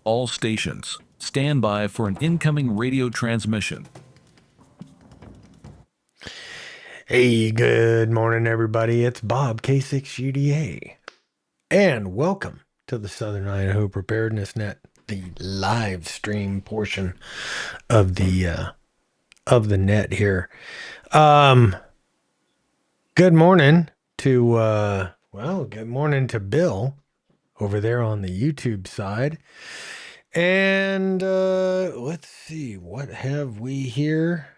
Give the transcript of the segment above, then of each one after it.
All stations, stand by for an incoming radio transmission. Hey, good morning, everybody. It's Bob K6UDA, and welcome to the Southern Idaho Preparedness Net, the live stream portion of the net here. Um, Good morning to good morning to Bill over there on the YouTube side, and let's see, what have we here?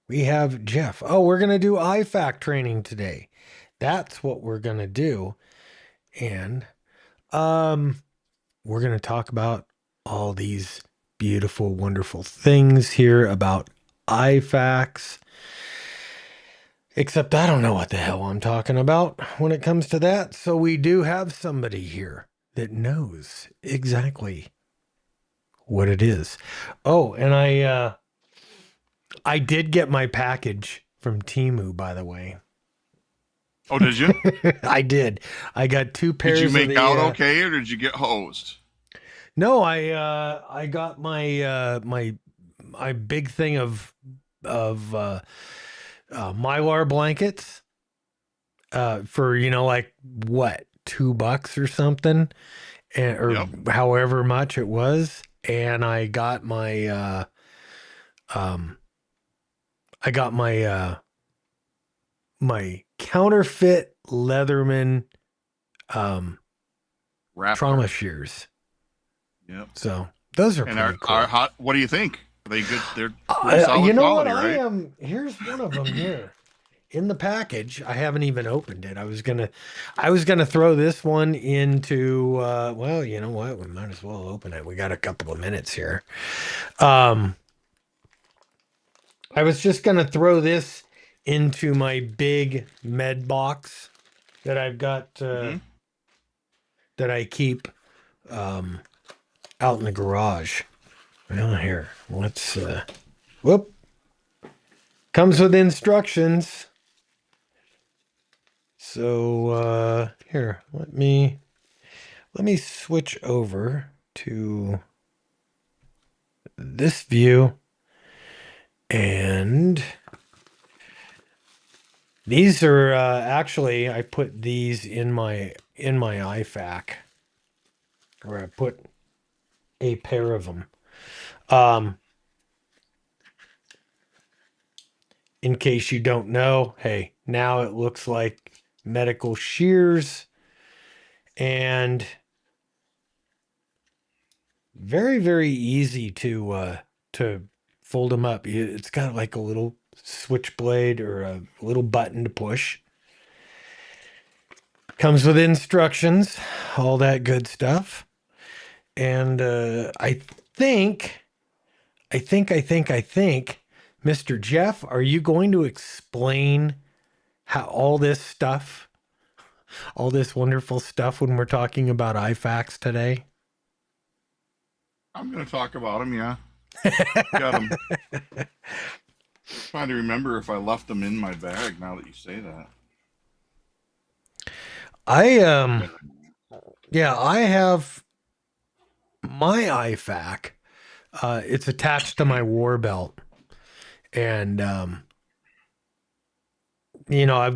We have Jeff. Oh, we're going to do IFAK training today. That's what we're going to do. And um we're going to talk about all these beautiful, wonderful things here about IFAKs. Except I don't know what the hell I'm talking about when it comes to that. So we do have somebody here that knows exactly what it is. Oh, and I did get my package from Temu, by the way. Oh, did you? I did. I got two Did you pairs of make the out okay, or did you get hosed? no, I got my big thing of Mylar blankets for like what, $2 or something, or Yep. however much it was. And I got my um I got my counterfeit Leatherman um trauma Raptor. shears. Yep. So those are And pretty our cool. hot. What do you think? Are they good? They're pretty solid You know what? quality, right? Here's one of them here in the package. I haven't even opened it. I was gonna throw this one into. Well, you know what? We might as well open it. We got a couple of minutes here. Um, I was just gonna throw this into my big med box that I've got Mm-hmm. that I keep um out in the garage. Well, here, let's. Whoop. Comes with instructions. So here, let me switch over to this view, and these are actually, I put these in my IFAK, where I put a pair of them. Um, in case you don't know, hey, now it looks like medical shears, and very, very easy to fold them up. It's got like a little switchblade or a little button to push. Comes with instructions, all that good stuff. And think, I think, Mr. Jeff, are you going to explain how all this wonderful stuff when we're talking about IFAKs today? I'm gonna talk about them. Yeah, got them. Trying to remember if I left them in my bag. Now that you say that. I Yeah. Yeah, I have my IFAK. It's attached to my war belt, and I've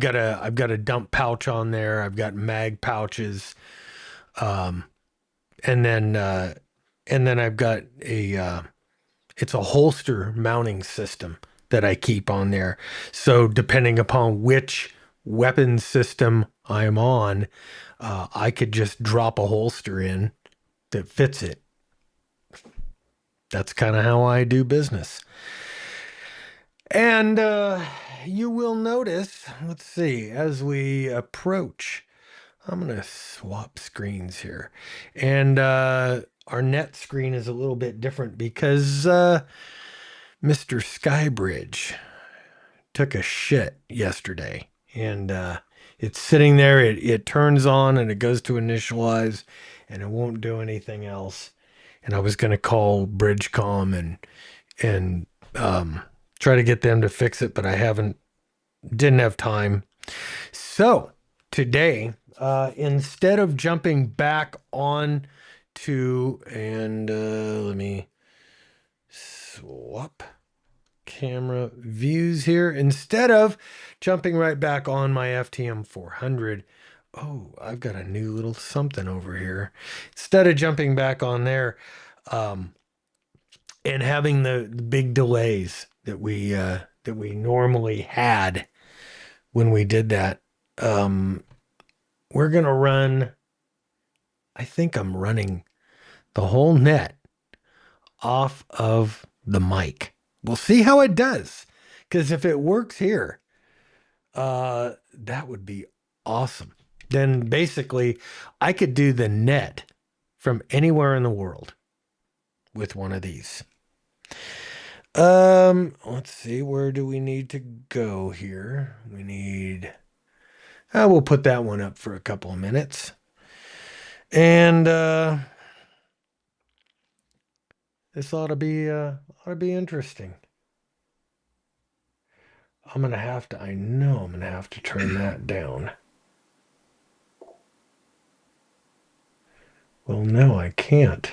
got a dump pouch on there. I've got mag pouches, um, and then I've got it's a holster mounting system that I keep on there. So depending upon which weapon system I'm on, I could just drop a holster in that fits it. That's kind of how I do business. And you will notice, let's see, as we approach, I'm going to swap screens here. And our net screen is a little bit different because Mr. Skybridge took a shit yesterday. And it's sitting there, it turns on and it goes to initialize and it won't do anything else. And I was going to call Bridgecom and try to get them to fix it, but didn't have time. So today, instead of jumping back on to, and let me swap camera views here instead of jumping right back on my FTM 400. Oh, I've got a new little something over here. Instead of jumping back on there, and having the big delays that we normally had when we did that, we're gonna run. I think I'm running the whole net off of the mic. We'll see how it does. Because if it works here, that would be awesome. Then basically, I could do the net from anywhere in the world with one of these. Let's see, where do we need to go here? We'll put that one up for a couple of minutes. And this ought to be interesting. I know I'm gonna have to turn that down. Well, no, I can't.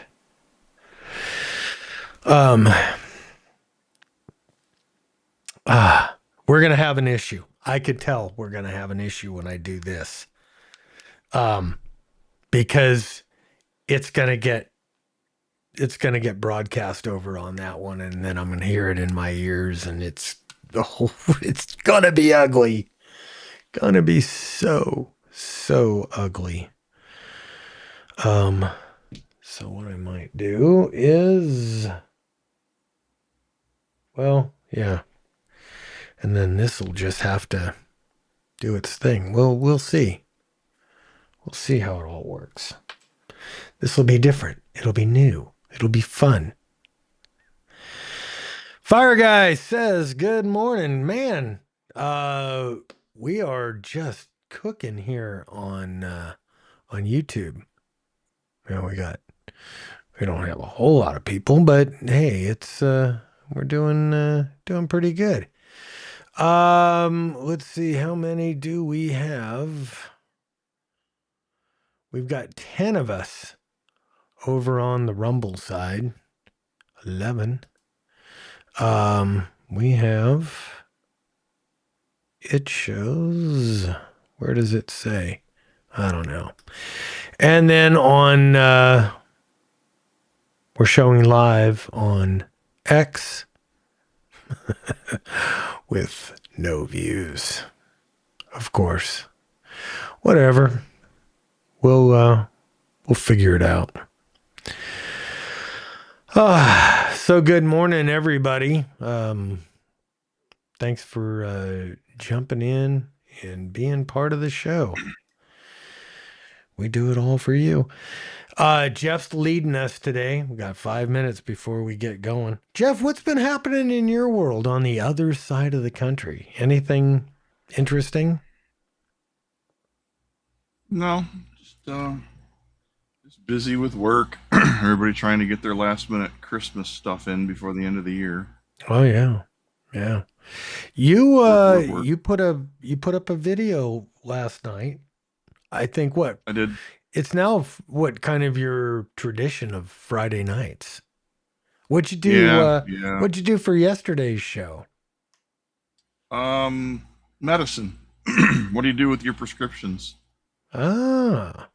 We're gonna have an issue. I could tell we're gonna have an issue when I do this. Because it's gonna get broadcast over on that one, and then I'm gonna hear it in my ears, and it's gonna be ugly. Gonna be so ugly. So what I might do is, well, yeah. And then this will just have to do its thing. We'll see. We'll see how it all works. This will be different. It'll be new. It'll be fun. Fire Guy says, good morning, man. We are just cooking here on YouTube. We don't have a whole lot of people, but hey, it's we're doing pretty good. Let's see, how many do we have? We've got 10 of us over on the Rumble side. 11. We have, it shows, where does it say? I don't know. And then on we're showing live on X with no views. Of course. Whatever. We'll figure it out. So good morning, everybody. Thanks for jumping in and being part of the show. We do it all for you. Jeff's leading us today. We got 5 minutes before we get going. Jeff, what's been happening in your world on the other side of the country? Anything interesting? No, just busy with work. Everybody trying to get their last minute Christmas stuff in before the end of the year. Oh yeah. Yeah. You Work. you put up a video last night. I think what? I did. It's now what kind of your tradition of Friday nights? What'd you do? Yeah. What'd you do for yesterday's show? Medicine. What do you do with your prescriptions? Ah,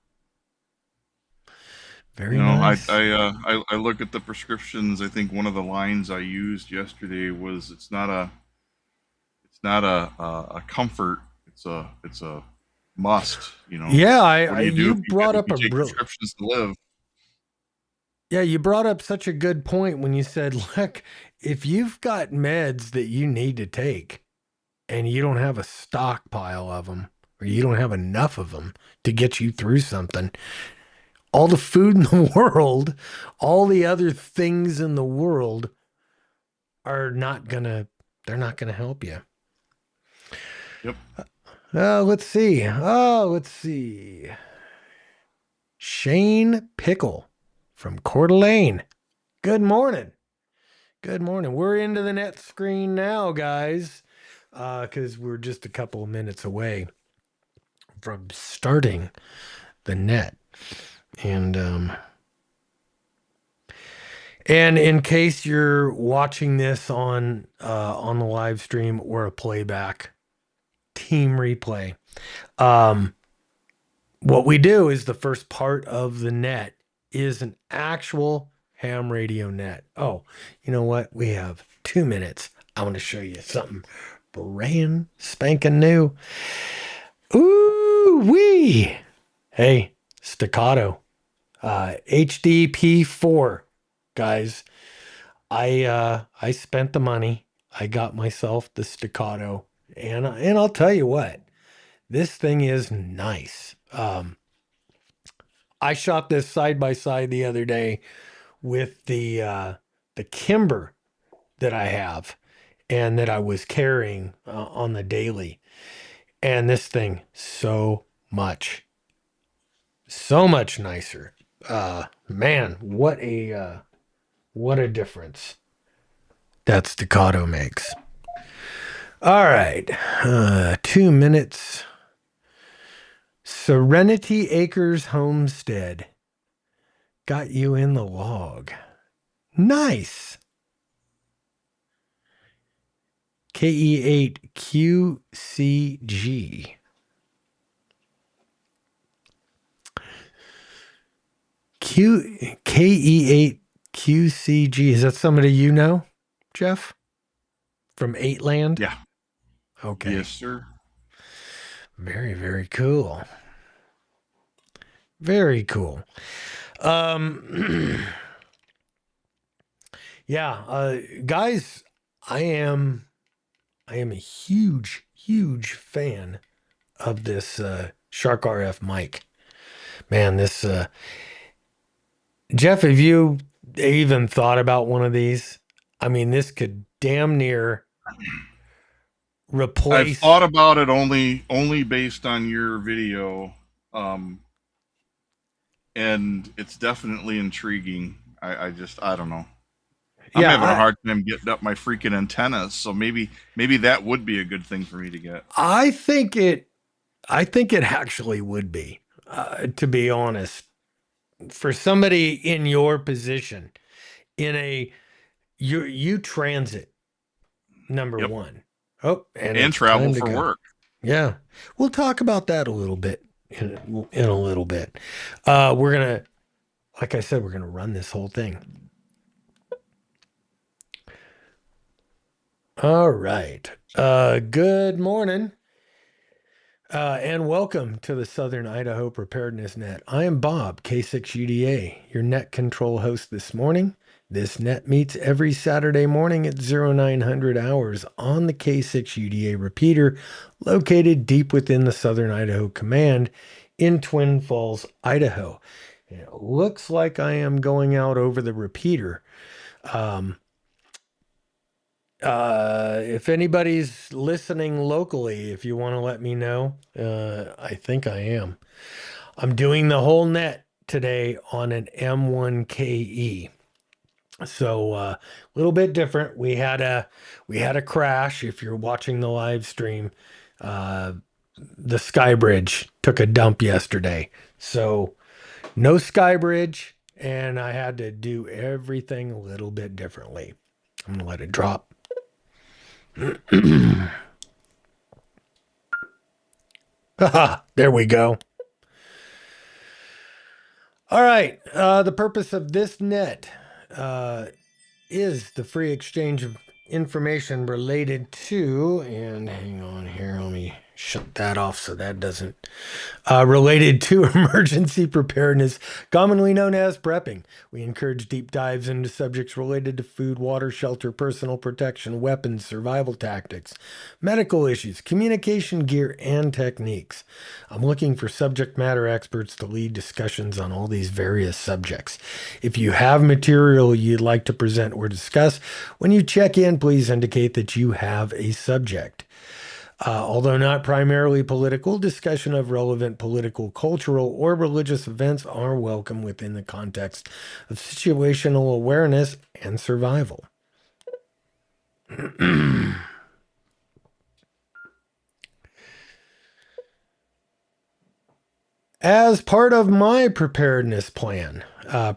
very nice. I look at the prescriptions. I think one of the lines I used yesterday was, it's not a comfort. It's a must. Yeah, What do you do you if brought up you take prescriptions to live? Yeah, you brought up such a good point when you said, look, if you've got meds that you need to take and you don't have a stockpile of them, or you don't have enough of them to get you through something, all the food in the world, all the other things in the world they're not gonna help you. Yep. Let's see. Shane Pickle from Coeur d'Alene. Good morning. Good morning. We're into the net screen now, guys, because we're just a couple of minutes away from starting the net. And And in case you're watching this on the live stream or a playback, team replay, um, what we do is the first part of the net is an actual ham radio net. Oh, you know what? We have 2 minutes. I want to show you something brand spanking new. Ooh wee! Hey, staccato. HDP4, guys. I spent the money. I got myself the staccato, and I'll tell you what, this thing is nice. I shot this side by side the other day with the Kimber that I have and that I was carrying on the daily, and this thing so much nicer. Man, what a difference that staccato makes. All right, 2 minutes. Serenity Acres Homestead got you in the log. Nice. KE8QCG. KE8QCG. Is that somebody you know, Jeff? From 8land? Yeah. Okay. Yes, sir. Very, very cool. Very cool. Yeah, guys, I am a huge fan of this Shark RF mic. Man, this Jeff, have you even thought about one of these? I mean, this could damn near I've replace. thought about it only based on your video, and it's definitely intriguing. I don't know. I'm Yeah, having a hard time getting up my freaking antennas, so maybe that would be a good thing for me to get. I think it actually would be, to be honest, for somebody in your position, in a you transit number Yep, one. Oh, and and it's travel time to for go. work. Yeah, we'll talk about that a little bit in a little bit. We're gonna, like I said, we're gonna run this whole thing. All right. Good morning. And welcome to the Southern Idaho Preparedness Net. I am Bob, K6UDA, your net control host this morning. This net meets every Saturday morning at 0900 hours on the K6UDA repeater located deep within the Southern Idaho Command in Twin Falls, Idaho. And it looks like I am going out over the repeater. If anybody's listening locally, if you want to let me know, I think I am. I'm doing the whole net today on an M1KE. So a little bit different. We had a crash. If you're watching the live stream, the Sky Bridge took a dump yesterday. So no Sky Bridge, and I had to do everything a little bit differently. I'm gonna let it drop. There we go. All right. The purpose of this net is the free exchange of information related to, and hang on here, let me shut that off so that doesn't, related to emergency preparedness, commonly known as prepping. We encourage deep dives into subjects related to food, water, shelter, personal protection, weapons, survival tactics, medical issues, communication gear, and techniques. I'm looking for subject matter experts to lead discussions on all these various subjects. If you have material you'd like to present or discuss, when you check in, please indicate that you have a subject. Although not primarily political, discussion of relevant political, cultural, or religious events are welcome within the context of situational awareness and survival. As part of my preparedness plan,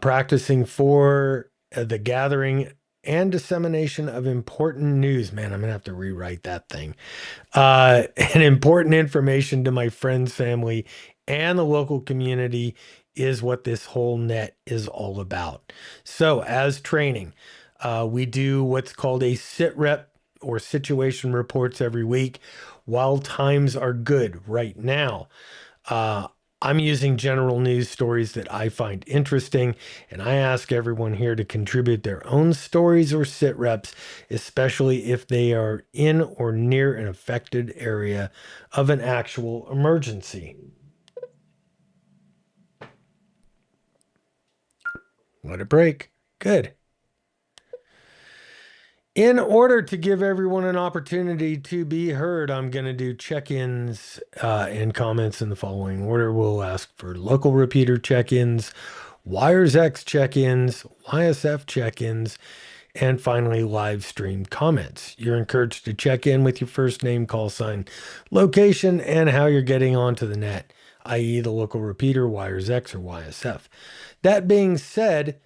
practicing for the gathering and dissemination of important news. Man, I'm gonna have to rewrite that thing. And important information to my friends, family, and the local community is what this whole net is all about. So, as training, we do what's called a sit rep or situation reports every week while times are good right now. Uh, I'm using general news stories that I find interesting, and I ask everyone here to contribute their own stories or sit reps, especially if they are in or near an affected area of an actual emergency. Let it break. Good. In order to give everyone an opportunity to be heard, I'm going to do check-ins and comments in the following order. We'll ask for local repeater check-ins, Wires X check-ins, YSF check-ins, and finally live stream comments. You're encouraged to check in with your first name, call sign, location, and how you're getting onto the net, i.e. the local repeater, Wires X, or YSF. That being said,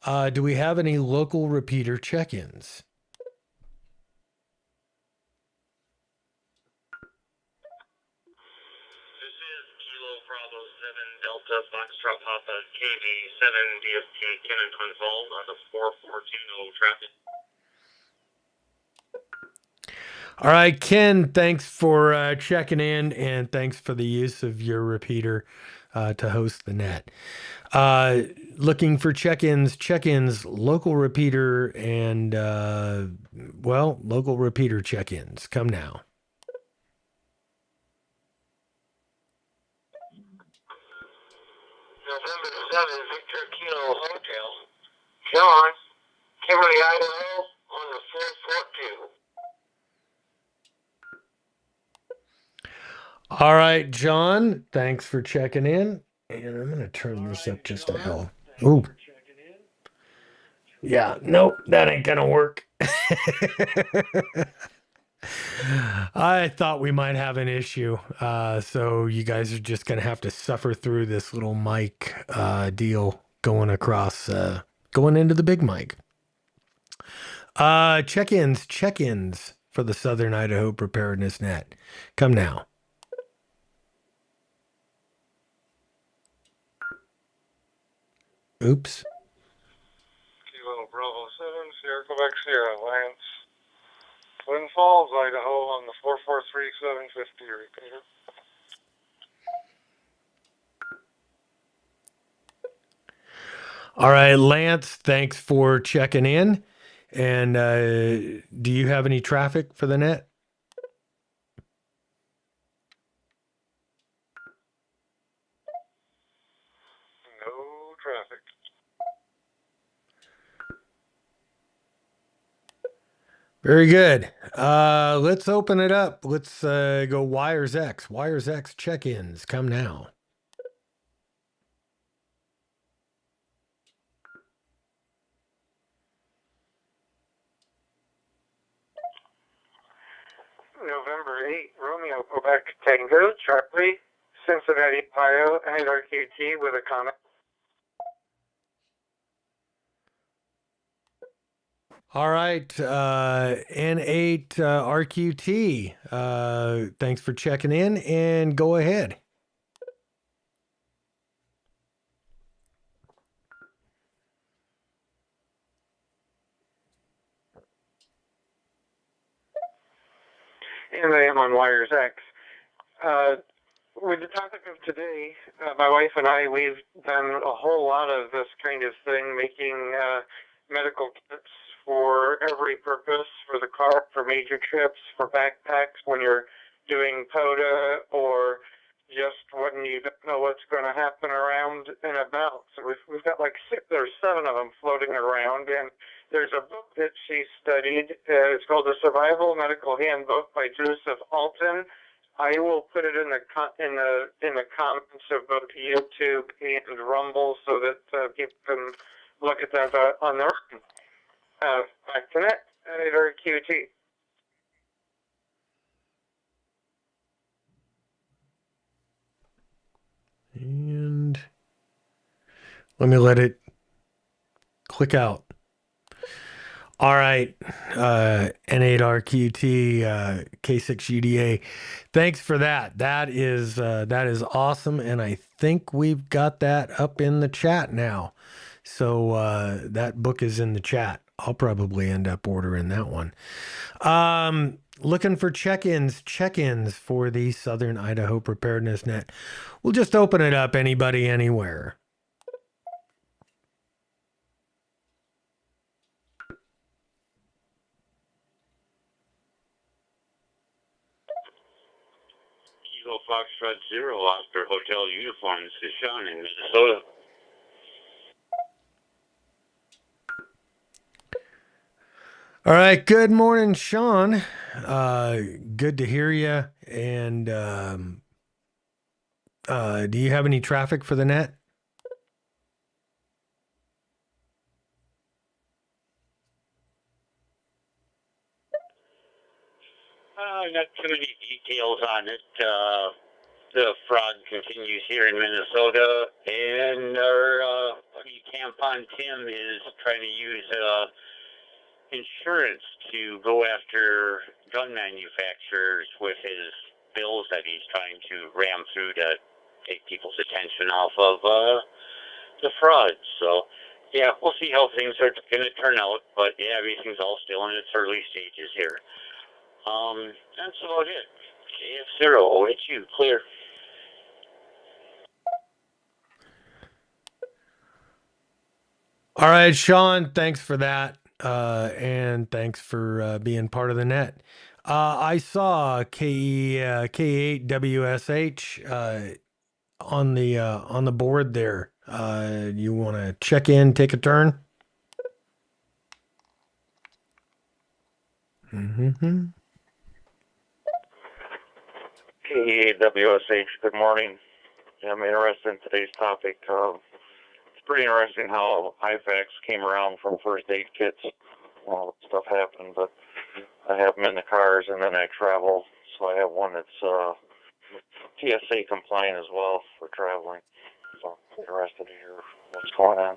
do we have any local repeater check-ins? This is Kilo Bravo 7 Delta Foxtrot Papa KV 7 DFT Cannon Twin Falls on the 442 traffic. All right, Ken, thanks for checking in and thanks for the use of your repeater to host the net. Looking for check-ins, local repeater, and local repeater check-ins. Come now. November 7 Victor Kilo Hotel. John, Kimberly, Idaho on the 442. All right, John, thanks for checking in. And I'm going to turn this up just a hell. Ooh. Yeah, nope, that ain't going to work. I thought we might have an issue. So you guys are just going to have to suffer through this little mic deal going across, going into the big mic. Check-ins for the Southern Idaho Preparedness Net. Come now. Oops. Kilo Bravo 7 Sierra Quebec Sierra Lance. Twin Falls, Idaho on the 443 750 repeater. All right, Lance, thanks for checking in. And do you have any traffic for the net? No traffic. Very good. Let's open it up. Let's go Wires X. Wires X check-ins. Come now. November 8, Romeo, Quebec, Tango, Charlie, Cincinnati, Ohio, and RQT with a comment. All right, N8 RQT. Thanks for checking in and go ahead. And I am on Wires X. With the topic of today, my wife and I, we've done a whole lot of this kind of thing, making medical kits for every purpose, for the car, for major trips, for backpacks when you're doing POTA, or just when you don't know what's going to happen around and about. So we've got like 6 or 7 of them floating around, and there's a book that she studied. It's called The Survival Medical Handbook by Joseph Alton. I will put it in the comments of both YouTube and Rumble so that people can look at that on their own. Back to that, editor QT. And let me let it click out. All right, N8RQT, K6UDA. Thanks for that. That is awesome, and I think we've got that up in the chat now. So that book is in the chat. I'll probably end up ordering that one. Looking for check-ins for the Southern Idaho Preparedness Net. We'll just open it up. Anybody, anywhere. Kilo Foxtrot Zero, Oscar Hotel Uniform. This is Sean in Minnesota. All right. Good morning, Sean. Good to hear you. And do you have any traffic for the net? Not too many details on it. The fraud continues here in Minnesota, and our buddy Tampon Tim is trying to use insurance to go after gun manufacturers with his bills that he's trying to ram through to take people's attention off of the fraud. So, yeah, we'll see how things are going to turn out. But yeah, everything's all still in its early stages here. That's about it. KF0, it's you, clear. All right, Sean, thanks for that. And thanks for being part of the net. I saw K8WSH on the board there. You want to check in, take a turn? Mm-hmm. KEWSH, good morning. Yeah, I'm interested in today's topic. It's pretty interesting how IFAKs came around from first aid kits. All that stuff happened, but I have them in the cars and then I travel. So I have one that's TSA compliant as well for traveling. So I'm interested to hear what's going on.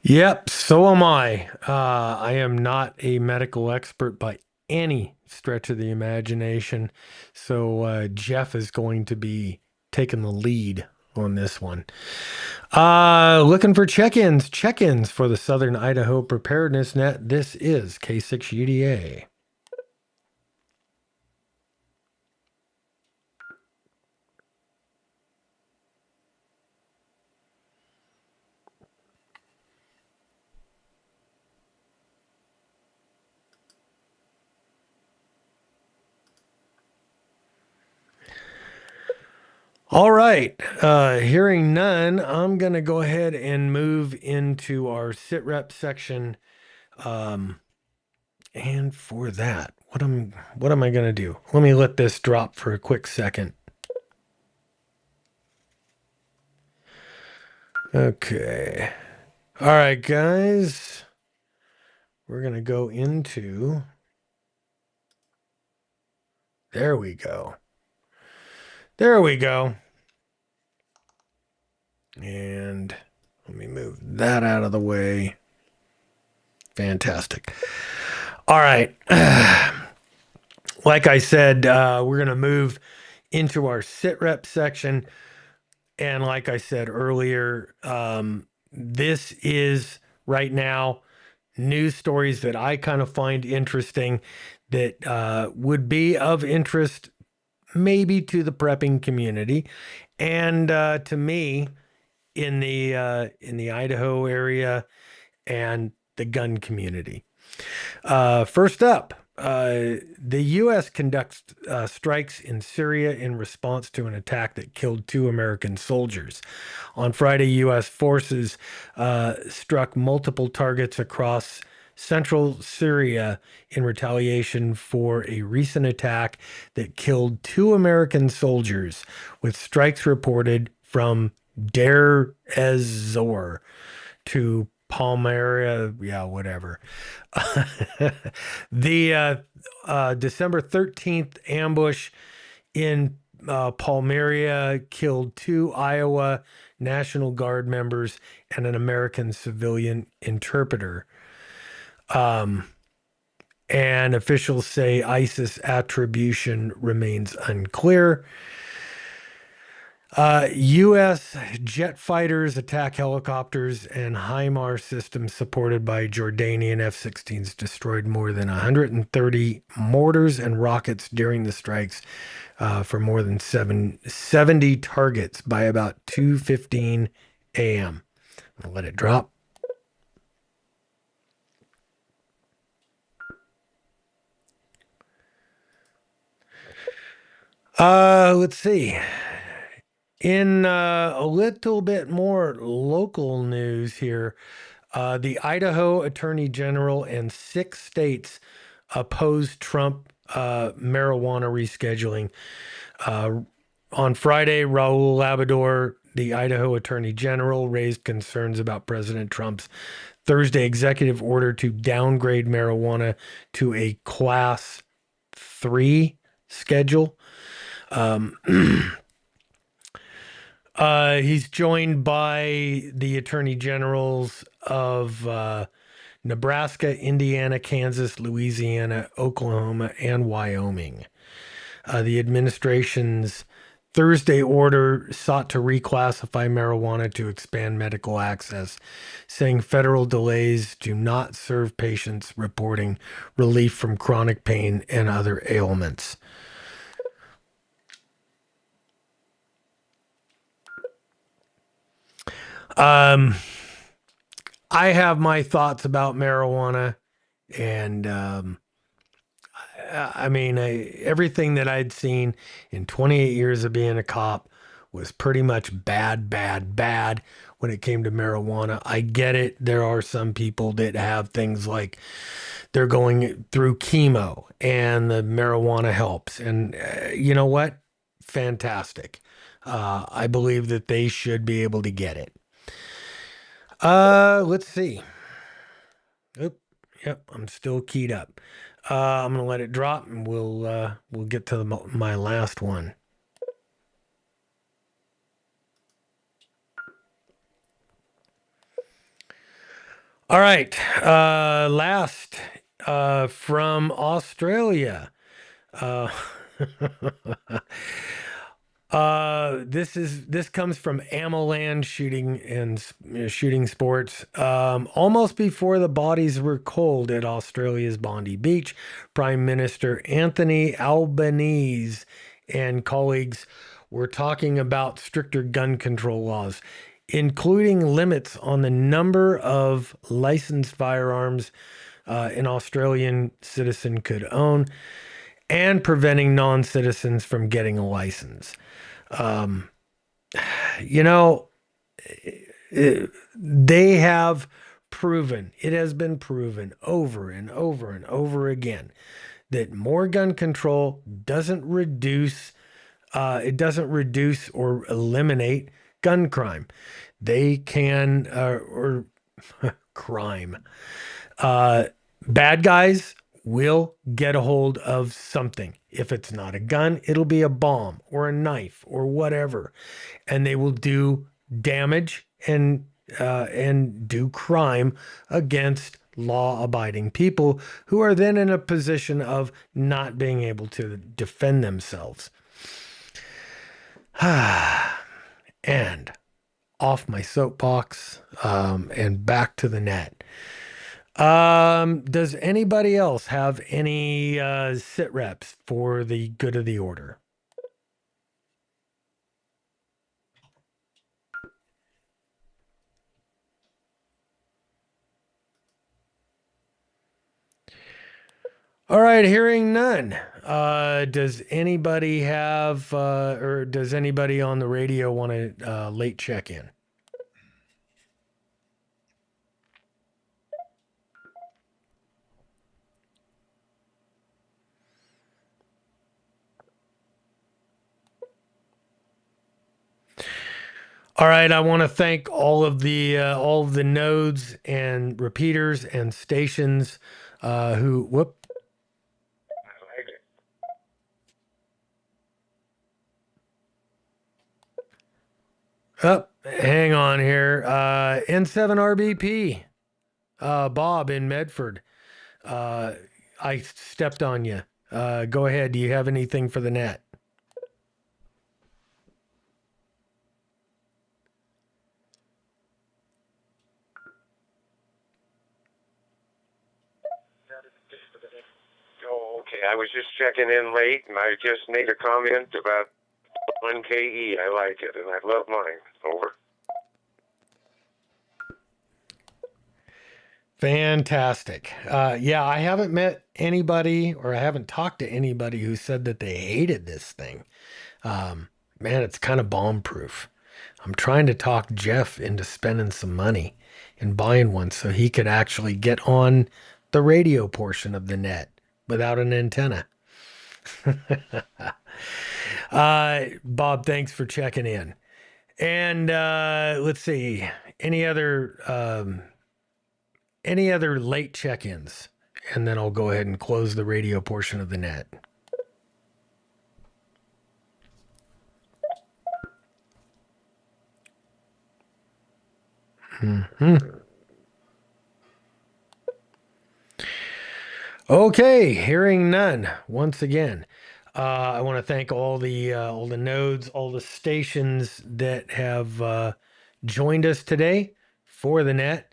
Yep, so am I. I am not a medical expert by any stretch of the imagination. So Jeff is going to be taking the lead on this one. Looking for check-ins for the Southern Idaho Preparedness Net. This is K6UDA. All right. Hearing none, I'm going to go ahead and move into our sit rep section. And for that, what am I going to do? Let me let this drop for a quick second. Okay. All right, guys. We're going to go into... There we go. There we go. And let me move that out of the way. Fantastic. All right. Like I said, we're going to move into our sit rep section. And like I said earlier, this is right now news stories that I kind of find interesting that would be of interest maybe to the prepping community and to me in the Idaho area and the gun community. First up, the U.S. conducts strikes in Syria in response to an attack that killed 2 American soldiers. On Friday, U.S. forces struck multiple targets across central Syria in retaliation for a recent attack that killed 2 American soldiers, with strikes reported from Deir ez-Zor to Palmyra, yeah, whatever. The December 13th ambush in Palmyra killed 2 Iowa National Guard members and an American civilian interpreter. And officials say ISIS attribution remains unclear. U.S. jet fighters attack helicopters, and HIMARS systems supported by Jordanian F-16s destroyed more than 130 mortars and rockets during the strikes for more than 70 targets by about 2:15 a.m. I'll let it drop. Let's see. In a little bit more local news here, the Idaho Attorney General and 6 states opposed Trump marijuana rescheduling. On Friday, Raul Labrador, the Idaho Attorney General, raised concerns about President Trump's Thursday executive order to downgrade marijuana to a Class 3 schedule. He's joined by the attorney generals of Nebraska, Indiana, Kansas, Louisiana, Oklahoma, and Wyoming. The administration's Thursday order sought to reclassify marijuana to expand medical access, saying federal delays do not serve patients reporting relief from chronic pain and other ailments. I have my thoughts about marijuana, and I mean, everything that I'd seen in 28 years of being a cop was pretty much bad, bad, bad when it came to marijuana. I get it. There are some people that have things like they're going through chemo and the marijuana helps. And you know what? Fantastic. I believe that they should be able to get it. Let's see. Oop, yep, I'm still keyed up. I'm gonna let it drop, and we'll get to my last one. All right, last from Australia. This comes from Amoland Shooting and Shooting Sports. Almost before the bodies were cold at Australia's Bondi Beach, Prime Minister Anthony Albanese and colleagues were talking about stricter gun control laws, including limits on the number of licensed firearms an Australian citizen could own, and preventing non-citizens from getting a license. You know, they have proven, it has been proven over and over and over again that more gun control doesn't reduce or eliminate gun crime. They can, or crime. Bad guys will get a hold of something. If it's not a gun, it'll be a bomb or a knife or whatever, and they will do damage and do crime against law-abiding people who are then in a position of not being able to defend themselves. And off my soapbox, and back to the net. Does anybody else have any sit reps for the good of the order? All right, hearing none. Does anybody have, or does anybody on the radio want to late check in? All right, I want to thank all of the nodes and repeaters and stations who Hang on here. N7RBP. Bob in Medford. I stepped on you. Go ahead. Do you have anything for the net? Oh, okay. I was just checking in late, and I just made a comment about 1KE. I like it, and I love mine. Over. Fantastic. Yeah, I haven't met anybody or I haven't talked to anybody who said that they hated this thing. Man, it's kind of bomb proof. I'm trying to talk Jeff into spending some money and buying one so he could actually get on the radio portion of the net without an antenna. Bob, thanks for checking in. And let's see, any other late check-ins, and then I'll go ahead and close the radio portion of the net. Okay, hearing none. Once again, I want to thank all the nodes, all the stations that have joined us today for the net.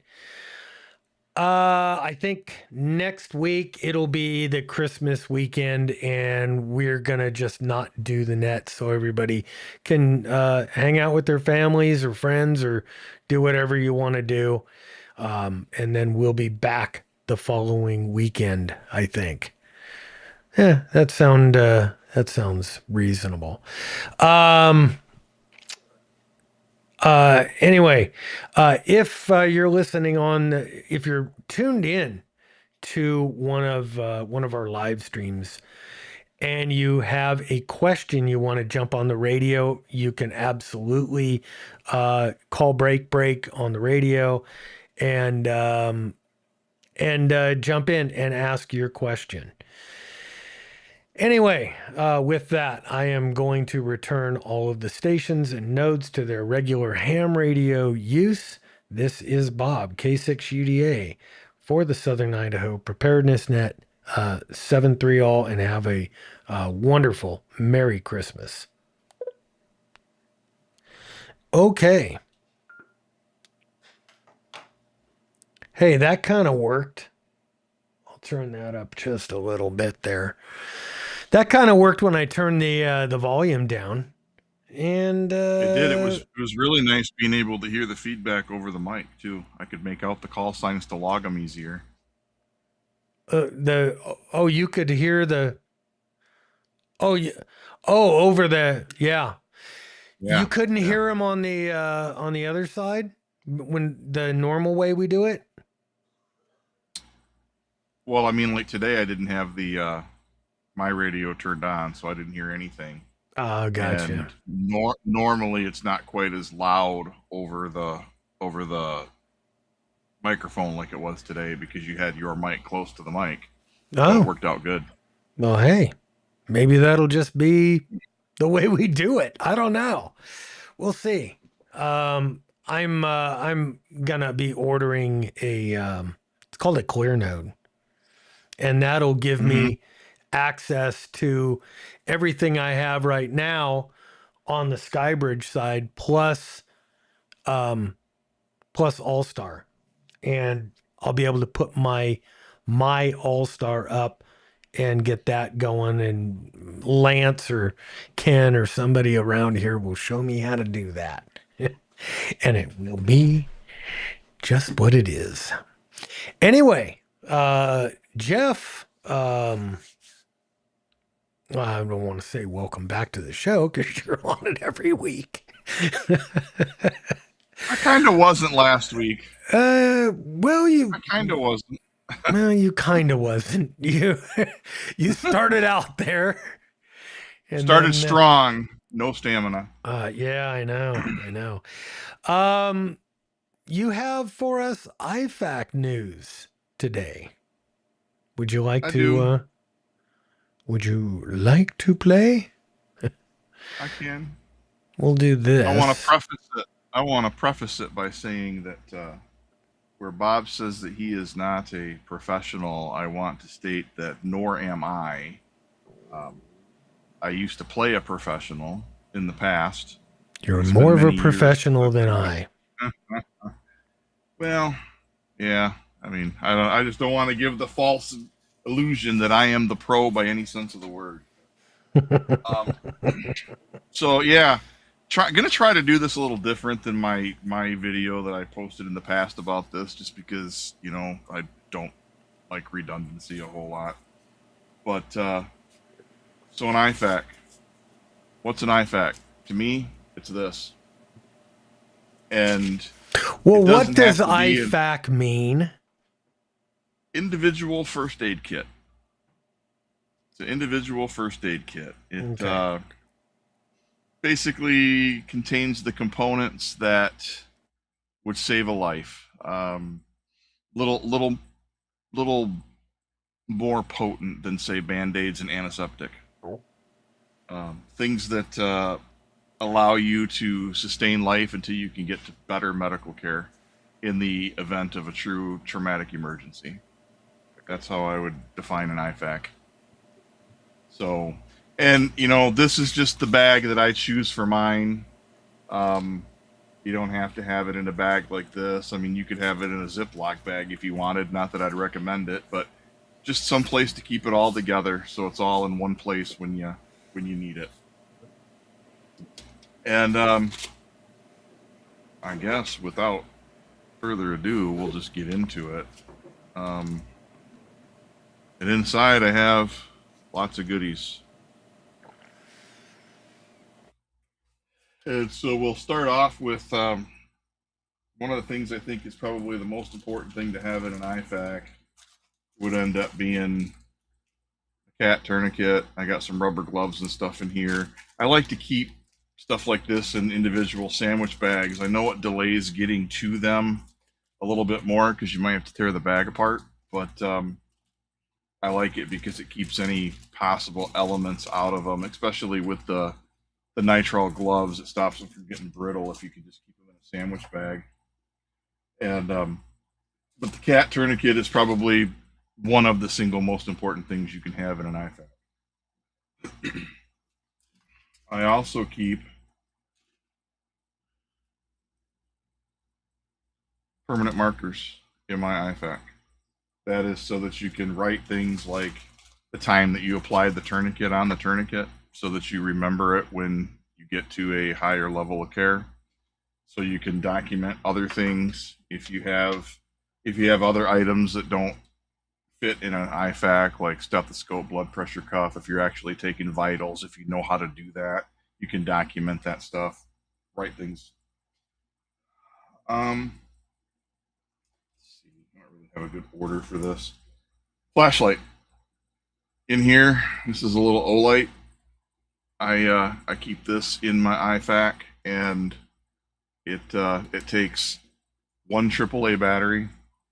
I think next week it'll be the Christmas weekend, and we're gonna just not do the net so everybody can hang out with their families or friends or do whatever you want to do. And then we'll be back the following weekend, I think. Yeah, that sounds reasonable. Anyway, if you're listening on, if you're tuned in to one of our live streams and you have a question you want to jump on the radio, you can absolutely call break on the radio and jump in and ask your question. Anyway, with that, I am going to return all of the stations and nodes to their regular ham radio use. This is Bob, K6UDA, for the Southern Idaho Preparedness Net. 7-3 all, and have a wonderful Merry Christmas. Okay. Hey, that kind of worked. I'll turn that up just a little bit there. That kind of worked when I turned the volume down. And It did. It was really nice being able to hear the feedback over the mic too. I could make out the call signs to log them easier. You could hear the over the yeah. You couldn't hear them on the other side when the normal way we do it. Well, I mean, like today, I didn't have the my radio turned on, so I didn't hear anything. Oh, gotcha. And normally, it's not quite as loud over the microphone like it was today because you had your mic close to the mic. Oh, it worked out good. Well, hey, maybe that'll just be the way we do it. I don't know. We'll see. I'm gonna be ordering a it's called a clear node, and that'll give me access to everything I have right now on the Skybridge side, plus All-Star, and I'll be able to put my All-Star up and get that going, and Lance or Ken or somebody around here will show me how to do that. And it will be just what it is. Anyway, Jeff, I don't want to say welcome back to the show because you're on it every week. I kind of wasn't last week. Well, I kind of wasn't. Well, you kind of wasn't. You started out there. And started strong, no stamina. Yeah, I know. You have for us IFAK news today. Would you like Would you like to play? I can. We'll do this. I want to preface it. want to preface it by saying that where Bob says that he is not a professional, I want to state that nor am I. I used to play a professional in the past. You're It's more been of a many years professional than ago. I. Well, yeah. I mean, I just don't want to give the false illusion that I am the pro by any sense of the word. So yeah, gonna try to do this a little different than my video that I posted in the past about this, just because I don't like redundancy a whole lot. But so an IFAK, what's an IFAK? To me, it's this. And Well, it what doesn't does have to be an IFAK mean? individual first aid kit. It's an individual first aid kit. It Okay. basically contains the components that would save a life. Little more potent than say band-aids and antiseptic. Things that allow you to sustain life until you can get to better medical care in the event of a true traumatic emergency. That's how I would define an IFAK. So, and this is just the bag that I choose for mine. You don't have to have it in a bag like this. I mean, you could have it in a Ziploc bag if you wanted. Not that I'd recommend it, but just some place to keep it all together, so it's all in one place when you need it. And I guess without further ado, we'll just get into it. And inside, I have lots of goodies. And so we'll start off with one of the things I think is probably the most important thing to have in an IFAK would end up being a cat tourniquet. I got some rubber gloves and stuff in here. I like to keep stuff like this in individual sandwich bags. I know it delays getting to them a little bit more because you might have to tear the bag apart, but I like it because it keeps any possible elements out of them, especially with the nitrile gloves. It stops them from getting brittle if you can just keep them in a sandwich bag. And but the cat tourniquet is probably one of the single most important things you can have in an IFAK. I also keep permanent markers in my IFAK. That is so that you can write things like the time that you applied the tourniquet on the tourniquet, so that you remember it when you get to a higher level of care. So you can document other things if you have other items that don't fit in an IFAK, like stethoscope, blood pressure cuff. If you're actually taking vitals, if you know how to do that, you can document that stuff, write things. Let's see, I don't really have a good order for this. Flashlight. In here, this is a little Olight. I keep this in my IFAK, and it takes one AAA battery,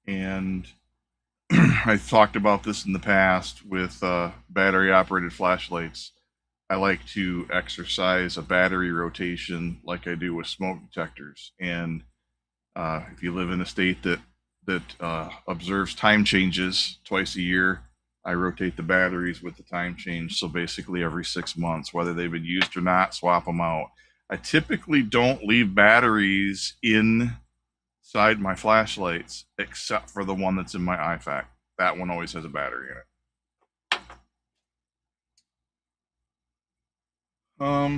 and I've talked about this in the past with battery operated flashlights. I like to exercise a battery rotation like I do with smoke detectors. And if you live in a state that observes time changes twice a year, I rotate the batteries with the time change. So basically every 6 months, whether they've been used or not, swap them out. I typically don't leave batteries inside my flashlights except for the one that's in my IFAK. That one always has a battery in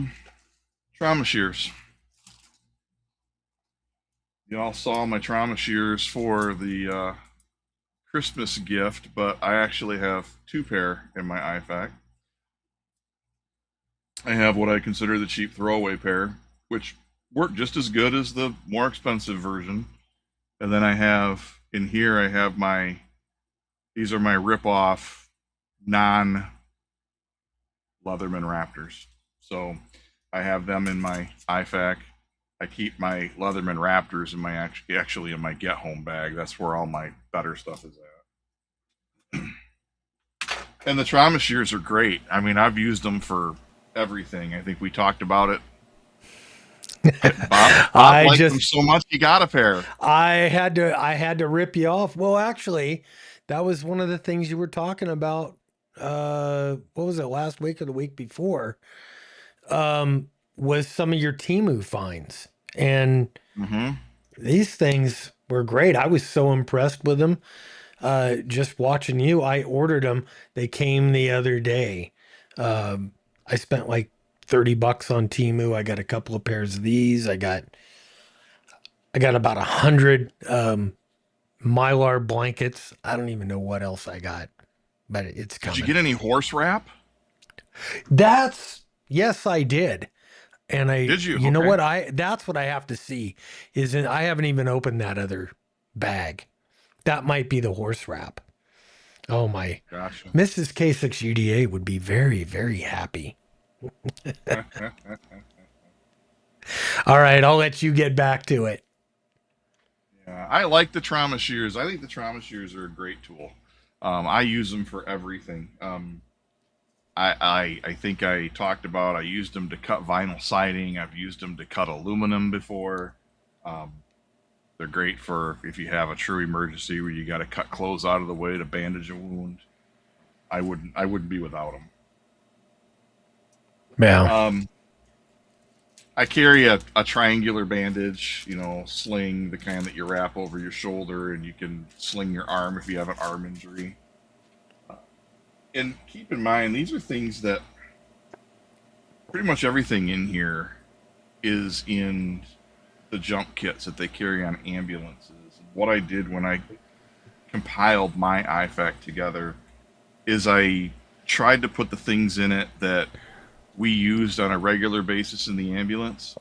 it. Trauma shears. Y'all saw my trauma shears for the Christmas gift, but I actually have 2 pair in my IFAK. I have what I consider the cheap throwaway pair, which work just as good as the more expensive version. And then I have in here, I have these are my rip-off non-Leatherman Raptors. So I have them in my IFAK. I keep my Leatherman Raptors in my actually in my get home bag. That's where all my better stuff is at. And the trauma shears are great. I mean, I've used them for everything. I think we talked about it Bob I liked them just so much he got a pair. I had to rip you off. Well, actually, that was one of the things you were talking about. What was it, last week or the week before? Was some of your Timu finds. And Mm-hmm. these things were great. I was so impressed with them. Just watching you, I ordered them. They came the other day. I spent like $30 on Timu. I got a couple of pairs of these. I got about 100 Mylar blankets. I don't even know what else I got, but it's Did you coming. get any horse wrap? Yes, I did. And Did you? you know Okay. what? That's what I have to see I haven't even opened that other bag. That might be the horse wrap. Oh my, Gotcha. Mrs. K6UDA would be very, very happy. All right, I'll let you get back to it. Yeah, I like the trauma shears. I think the trauma shears are a great tool. I use them for everything. I think I talked about I used them to cut vinyl siding. I've used them to cut aluminum before. Um, they're great for if you have a true emergency where you got to cut clothes out of the way to bandage a wound. I wouldn't be without them. Yeah. I carry a triangular bandage, sling, the kind that you wrap over your shoulder, and you can sling your arm if you have an arm injury. And keep in mind, these are things that pretty much everything in here is in the jump kits that they carry on ambulances. What I did when I compiled my IFAK together is I tried to put the things in it that we used on a regular basis in the ambulance.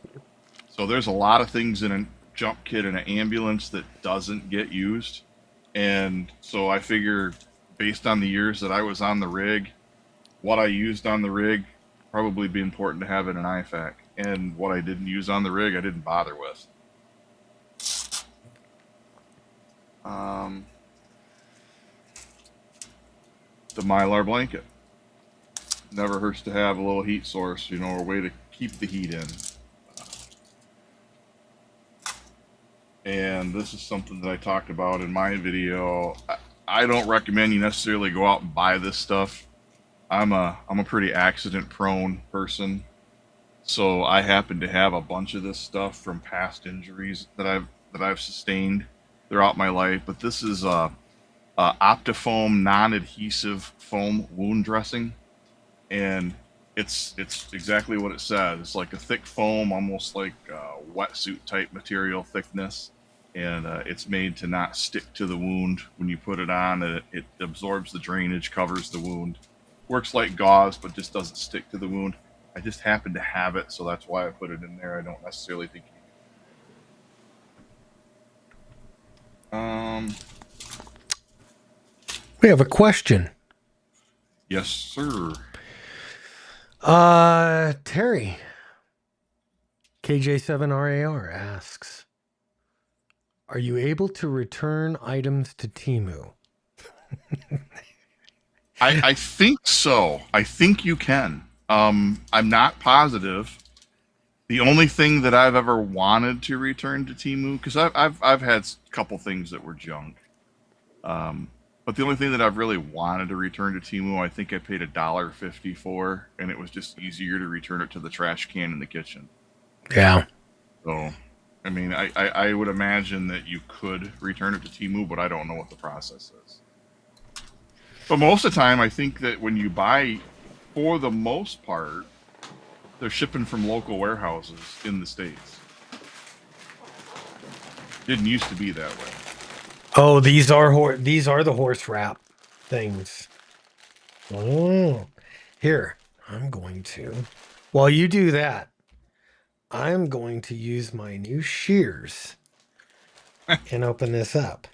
So there's a lot of things in a jump kit in an ambulance that doesn't get used. And so I figure based on the years that I was on the rig, what I used on the rig probably be important to have in an IFAK. And what I didn't use on the rig, I didn't bother with. The Mylar blanket. Never hurts to have a little heat source, or a way to keep the heat in. And this is something that I talked about in my video. I don't recommend you necessarily go out and buy this stuff. I'm a pretty accident prone person, so I happen to have a bunch of this stuff from past injuries that I've sustained throughout my life. But this is Optifoam non-adhesive foam wound dressing, and it's exactly what it says. It's like a thick foam, almost like wetsuit type material thickness, and it's made to not stick to the wound when you put it on. It absorbs the drainage, covers the wound, works like gauze, but just doesn't stick to the wound. I just happen to have it, so that's why I put it in there. I don't necessarily think We have a question. yes, sir. Terry, KJ7RAR asks, are you able to return items to Timu? I think so. I think you can. I'm not positive. The only thing that I've ever wanted to return to Timu, because I've had a couple things that were junk, but the only thing that I've really wanted to return to Timu, I think I paid $1.50 for, and it was just easier to return it to the trash can in the kitchen. Yeah. So, I mean, I would imagine that you could return it to Timu, but I don't know what the process is. But most of the time, I think that when you buy, for the most part, they're shipping from local warehouses in the States. Didn't used to be that way. Oh, these are the horse wrap things. Oh, here, I'm going to, while you do that, I'm going to use my new shears and open this up.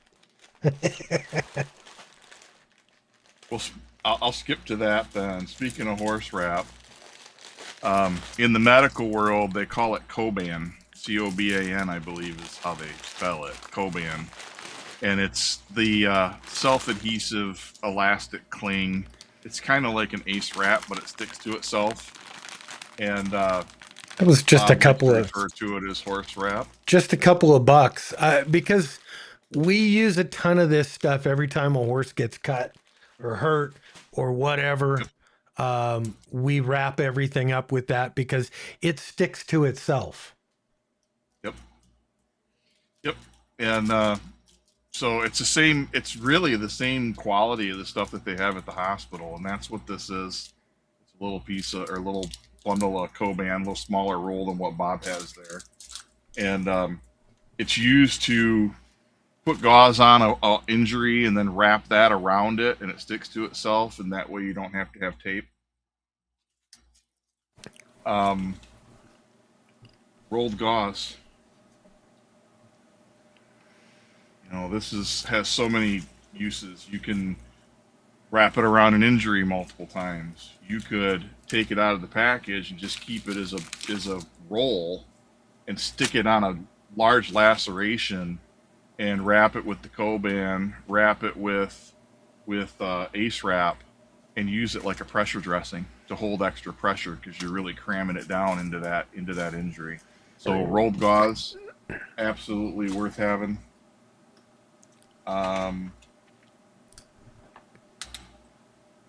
Well, I'll skip to that then. Speaking of horse wrap, in the medical world, they call it Coban. Coban, I believe, is how they spell it. Coban. And it's the self-adhesive elastic cling. It's kind of like an ace wrap, but it sticks to itself. And That was just a Bob likes couple to of refer to it as horse wrap. bucks, because we use a ton of this stuff every time a horse gets cut or hurt or whatever. We wrap everything up with that because it sticks to itself. Yep. Yep. And so it's the same. It's really the same quality of the stuff that they have at the hospital, and that's what this is. It's a little piece of, or a little bundle of Coban, a little smaller roll than what Bob has there, and it's used to put gauze on a injury and then wrap that around it, and it sticks to itself, and that way you don't have to have tape. Rolled gauze. You know, has so many uses. You can wrap it around an injury multiple times. You could take it out of the package and just keep it as a roll and stick it on a large laceration and wrap it with the Coban, wrap it with Ace Wrap, and use it like a pressure dressing to hold extra pressure because you're really cramming it down into that injury. So rolled gauze, absolutely worth having.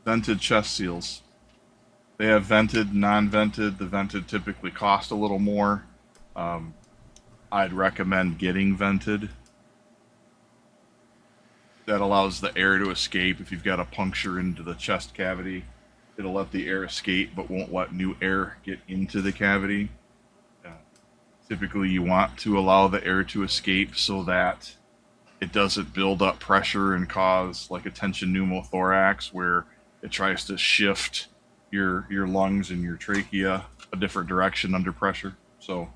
Vented chest seals. They have vented, non-vented. The vented typically cost a little more. I'd recommend getting vented. That allows the air to escape. If you've got a puncture into the chest cavity, it'll let the air escape but won't let new air get into the cavity. Typically you want to allow the air to escape so that it doesn't build up pressure and cause like a tension pneumothorax where it tries to shift your lungs and your trachea a different direction under pressure. So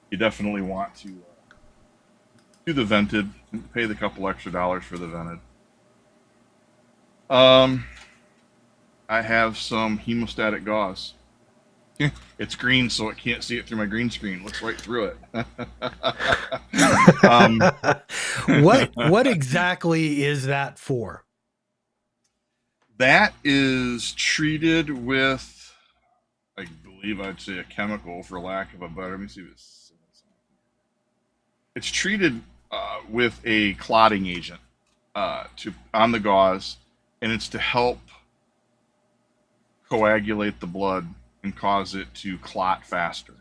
you definitely want to do the vented and pay the couple extra dollars for the vented. I have some hemostatic gauze. It's green, so it can't see it through my green screen. Looks right through it. What exactly is that for? That is treated with, I believe I'd say a chemical, for lack of a better. Let me see if it's treated with a clotting agent on the gauze, and it's to help coagulate the blood and cause it to clot faster.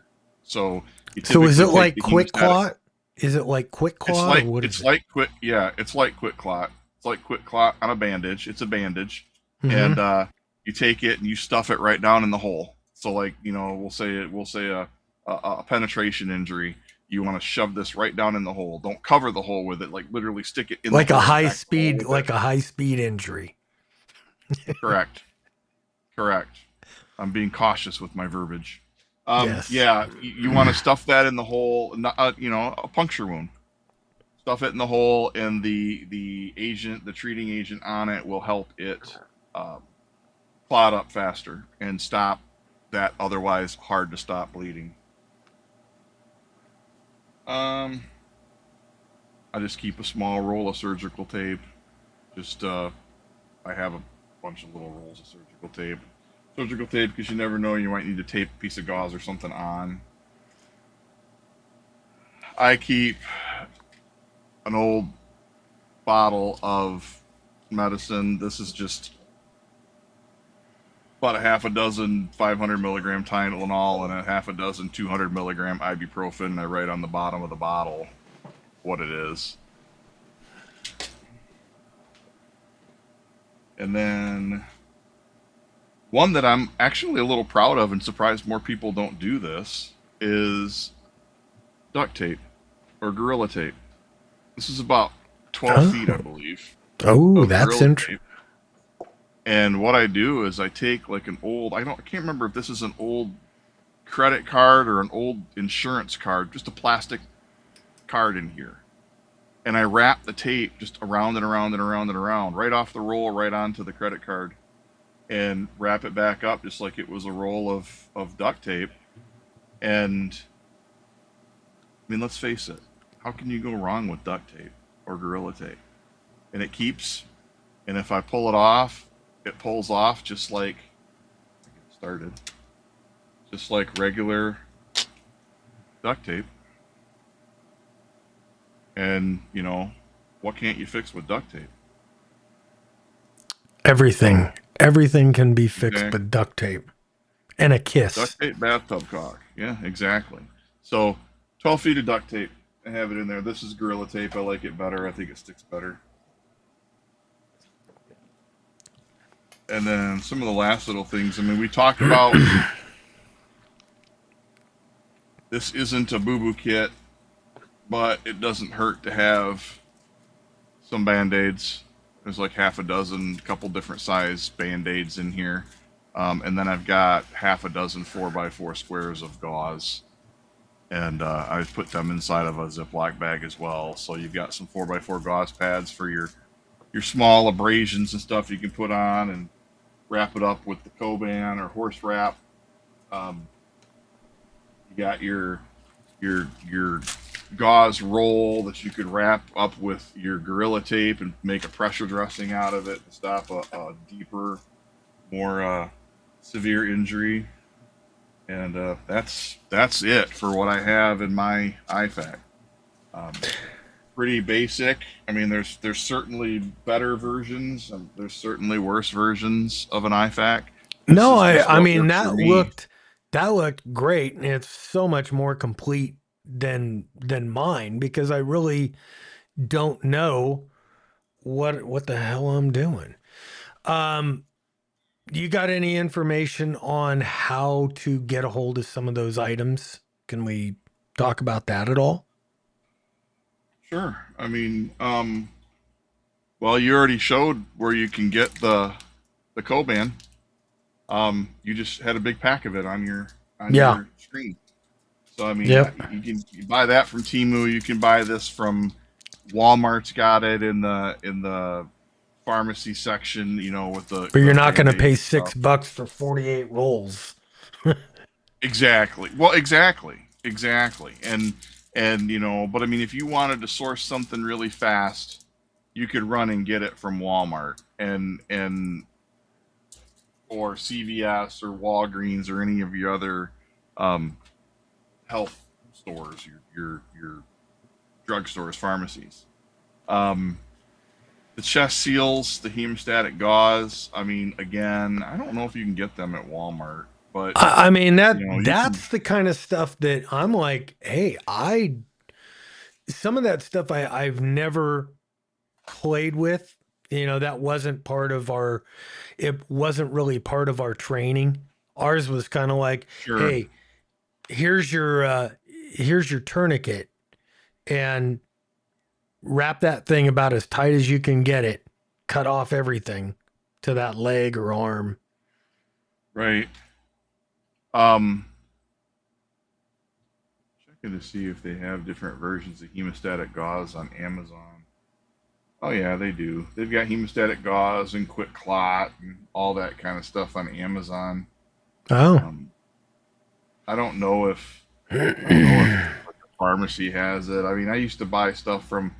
So is it like quick clot? Is it like quick clot? It's like quick clot. It's like quick clot on a bandage. It's a bandage, Mm-hmm. and you take it and you stuff it right down in the hole. So like, you know, we'll say a penetration injury. You want to shove this right down in the hole. Don't cover the hole with it. Like literally stick it in like the hole. like a high speed injury. Correct. I'm being cautious with my verbiage. Yes. Yeah, you want to stuff that in the hole. You know, a puncture wound. Stuff it in the hole, and the treating agent on it will help it clot up faster and stop that otherwise hard to stop bleeding. I just keep a small roll of surgical tape. I have a bunch of little rolls of surgical tape. Surgical tape because you never know, you might need to tape a piece of gauze or something on. I keep an old bottle of medicine. This is just about a half a dozen 500 milligram Tylenol and a half a dozen 200 milligram ibuprofen. I write on the bottom of the bottle what it is. And then one that I'm actually a little proud of and surprised more people don't do this is duct tape or Gorilla Tape. This is about 12 feet, I believe. Oh, that's interesting. And what I do is I take like an old, I can't remember if this is an old credit card or an old insurance card, just a plastic card in here. And I wrap the tape just around and around and around and around, right off the roll, right onto the credit card, and wrap it back up just like it was a roll of duct tape. And I mean, let's face it, how can you go wrong with duct tape or Gorilla Tape? And it keeps, and if I pull it off, it pulls off just like regular duct tape. And, what can't you fix with duct tape? Everything. Everything can be fixed Exactly. but duct tape. And a kiss. Duct tape bathtub caulk. Yeah, exactly. So 12 feet of duct tape. I have it in there. This is Gorilla Tape. I like it better. I think it sticks better. And then some of the last little things. I mean, we talked about this isn't a boo-boo kit, but it doesn't hurt to have some Band-Aids. There's like half a dozen, couple different size Band-Aids in here. And then I've got half a dozen 4x4 squares of gauze. And I put them inside of a Ziploc bag as well. So you've got some 4x4 gauze pads for your small abrasions and stuff you can put on and wrap it up with the Coban or horse wrap. You got your gauze roll that you could wrap up with your Gorilla Tape and make a pressure dressing out of it to stop a deeper, more severe injury. And that's it for what I have in my IFAK. Pretty basic. I mean, there's certainly better versions. There's certainly worse versions of an IFAK. No, I mean that looked great, and it's so much more complete than mine because I really don't know what the hell I'm doing. You got any information on how to get a hold of some of those items? Can we talk about that at all? Sure. I mean, well, you already showed where you can get the Coban. You just had a big pack of it on your screen. So I mean, you can buy that from Temu. You can buy this from Walmart's got it in the pharmacy section. With the. But you're not going to pay $6 for 48 rolls. Exactly. Well, exactly. And but I mean, if you wanted to source something really fast, you could run and get it from Walmart and or CVS or Walgreens or any of your other health stores, your drugstores, pharmacies. The chest seals, the hemostatic gauze. I mean, again, I don't know if you can get them at Walmart, but I mean that's the kind of stuff that I'm like, hey, some of that stuff I've never played with. That wasn't part of it wasn't really part of our training. Ours was kind of like, sure. Hey, here's your tourniquet, and wrap that thing about as tight as you can get it. Cut off everything to that leg or arm. Right. Checking to see if they have different versions of hemostatic gauze on Amazon. Oh yeah, they do. They've got hemostatic gauze and quick clot and all that kind of stuff on Amazon. Oh. I don't know if the pharmacy has it. I mean, I used to buy stuff from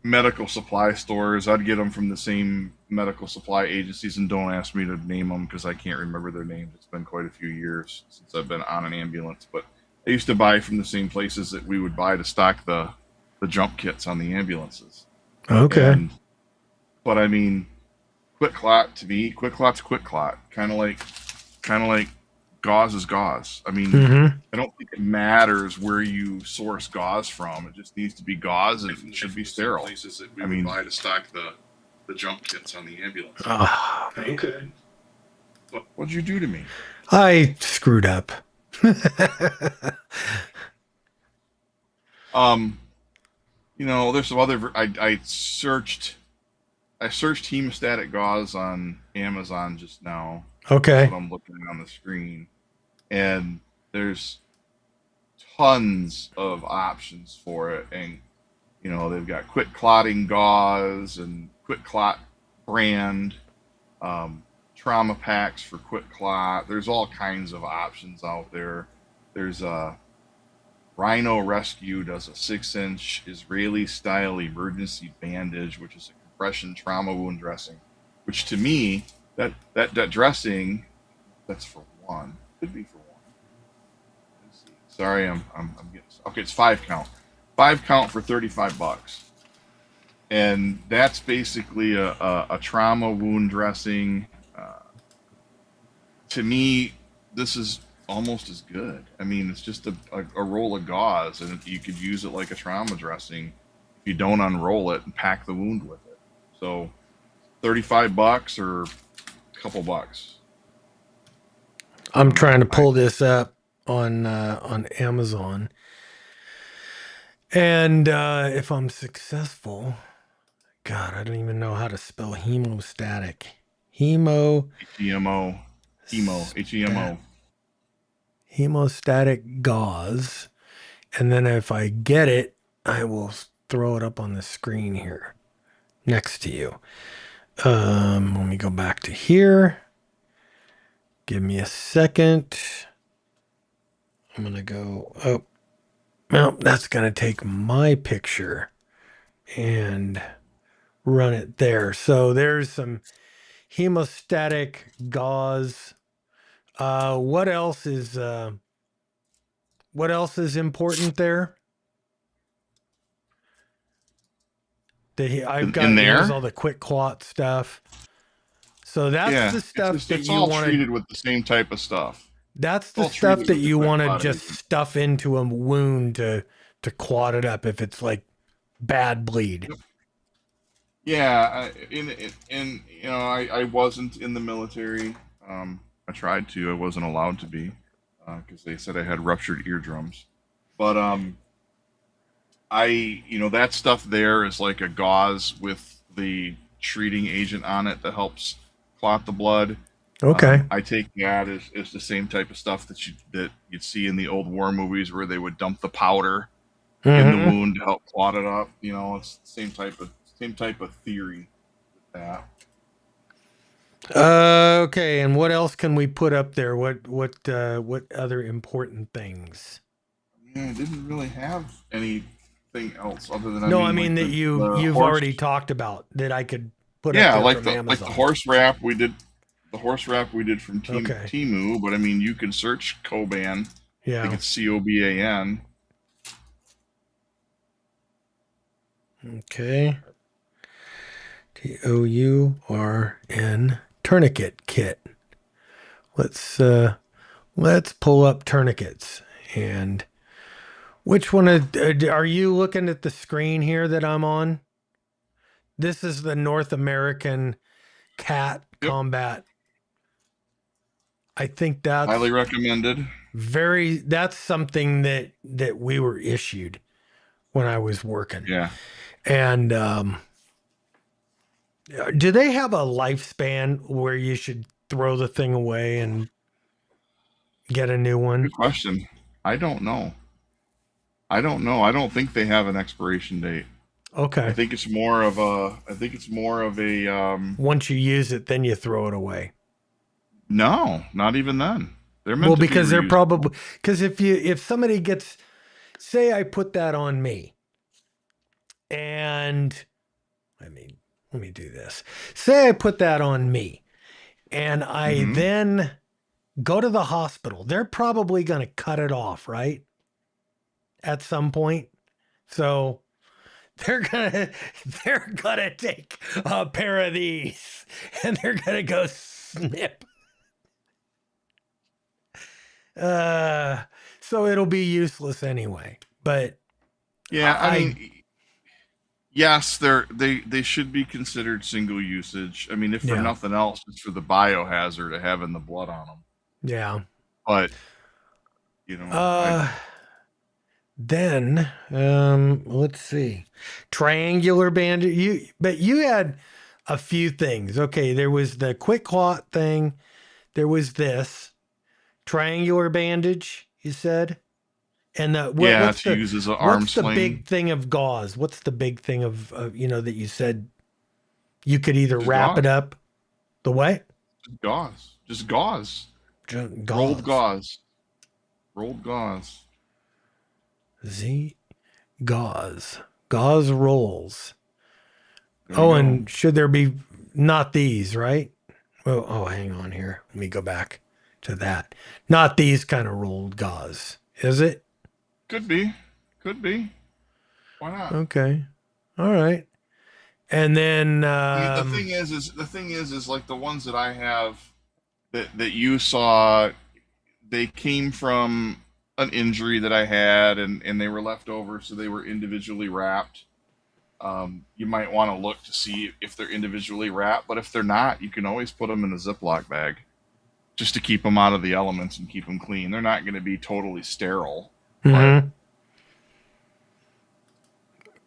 medical supply stores. I'd get them from the same medical supply agencies, and don't ask me to name them because I can't remember their names. It's been quite a few years since I've been on an ambulance, but I used to buy from the same places that we would buy to stock the jump kits on the ambulances. Okay. But I mean, quick clot to me, quick clot's quick clot. Kind of like gauze is gauze. I mean, I don't think it matters where you source gauze from. It just needs to be gauze, and it should be sterile. Places that we would buy to stock the jump kits on the ambulance. Oh, okay. What'd you do to me? I screwed up. There's some other. I searched hemostatic gauze on Amazon just now. Okay. That's what I'm looking at on the screen, and there's tons of options for it, and they've got quick clotting gauze and quick clot brand, trauma packs for quick clot. There's all kinds of options out there. There's Rhino Rescue does a 6-inch Israeli-style emergency bandage, which is a compression trauma wound dressing. Which to me, that dressing, that's for one. Could be for one. Let's see. Sorry, I'm getting okay. It's 5 count, 5 count for $35, and that's basically a trauma wound dressing. To me, this is almost as good. I mean, it's just a roll of gauze, and you could use it like a trauma dressing if you don't unroll it and pack the wound with it. So, $35 or a couple bucks. I'm trying to pull this up on Amazon, and if I'm successful, God, I don't even know how to spell hemostatic. Hemo. HEMO, HEMO. Hemostatic gauze, and then if I get it, I will throw it up on the screen here next to you. Let me go back to here. Give me a second. I'm gonna go. Oh, well, that's gonna take my picture and run it there. So there's some hemostatic gauze. What else is important there? I've got In there's there, all the quick clot stuff. So that's yeah, the stuff that it's you all want to. treated with the same type of stuff. That's It's the all stuff treated that with the you quick want to clot just agent. stuff into a wound to clot it up if it's like bad bleed. Yeah, I wasn't in the military. I tried to. I wasn't allowed to be because they said I had ruptured eardrums. But that stuff there is like a gauze with the treating agent on it that helps clot the blood. Okay. I take that as the same type of stuff that you'd see in the old war movies where they would dump the powder in the Mm-hmm. wound to help clot it up. It's the same type of theory with that. Okay, and what else can we put up there? What other important things? Yeah, I didn't really have anything else other than No, I like mean that the you've horse. already talked about that I could put up Yeah, there like from the Amazon. horse wrap we did. The horse wrap we did from Okay. Timu, but I mean you can search Coban. I think Yeah. it's COBAN. Okay. TOURN tourniquet kit. Let's pull up tourniquets. And which one are you looking at the screen here that I'm on? This is the North American Cat Yep, Combat. I think highly recommended. that's something that we were issued when I was working. Yeah. And do they have a lifespan where you should throw the thing away and get a new one? Good question. I don't know. I don't know. I don't think they have an expiration date. I Okay. think it's more of a. I think it's more of a. Once you use it, then you throw it away. No, not even then. They're Well, meant to be because they're reusable. probably because if somebody gets, say I put that on me, and I mean, let me do this. Say I put that on me, and I Mm-hmm. then go to the hospital. They're probably going to cut it off, right? At some point. So they're gonna they're gonna take a pair of these and they're gonna go snip. So it'll be useless anyway. But Yeah, I mean, yes, they should be considered single usage. I mean, if for yeah, nothing else, it's for the biohazard of having the blood on them. yeah. But Then let's see. Triangular bandage. But you had a few things. Okay, there was the quick clot thing. There was this triangular bandage, you said. And yeah, what's to the use as an arm sling. big thing of gauze? What's the big thing of that you said you could either Just wrap it gauze. up the way? Just gauze. Just gauze. Gauze. Rolled gauze. Rolled gauze. Gauze. Gauze rolls. There you Oh, go. and should there be not these, right? Oh, hang on here. Let me go back to that. Not these kind of rolled gauze, is it? Could be. Could be. Why not? Okay. All right. And then I mean, the thing is like the ones that I have that you saw, they came from an injury that I had, and they were left over, so they were individually wrapped. You might want to look to see if they're individually wrapped, but if they're not, you can always put them in a Ziploc bag just to keep them out of the elements and keep them clean. They're not going to be totally sterile. mhm.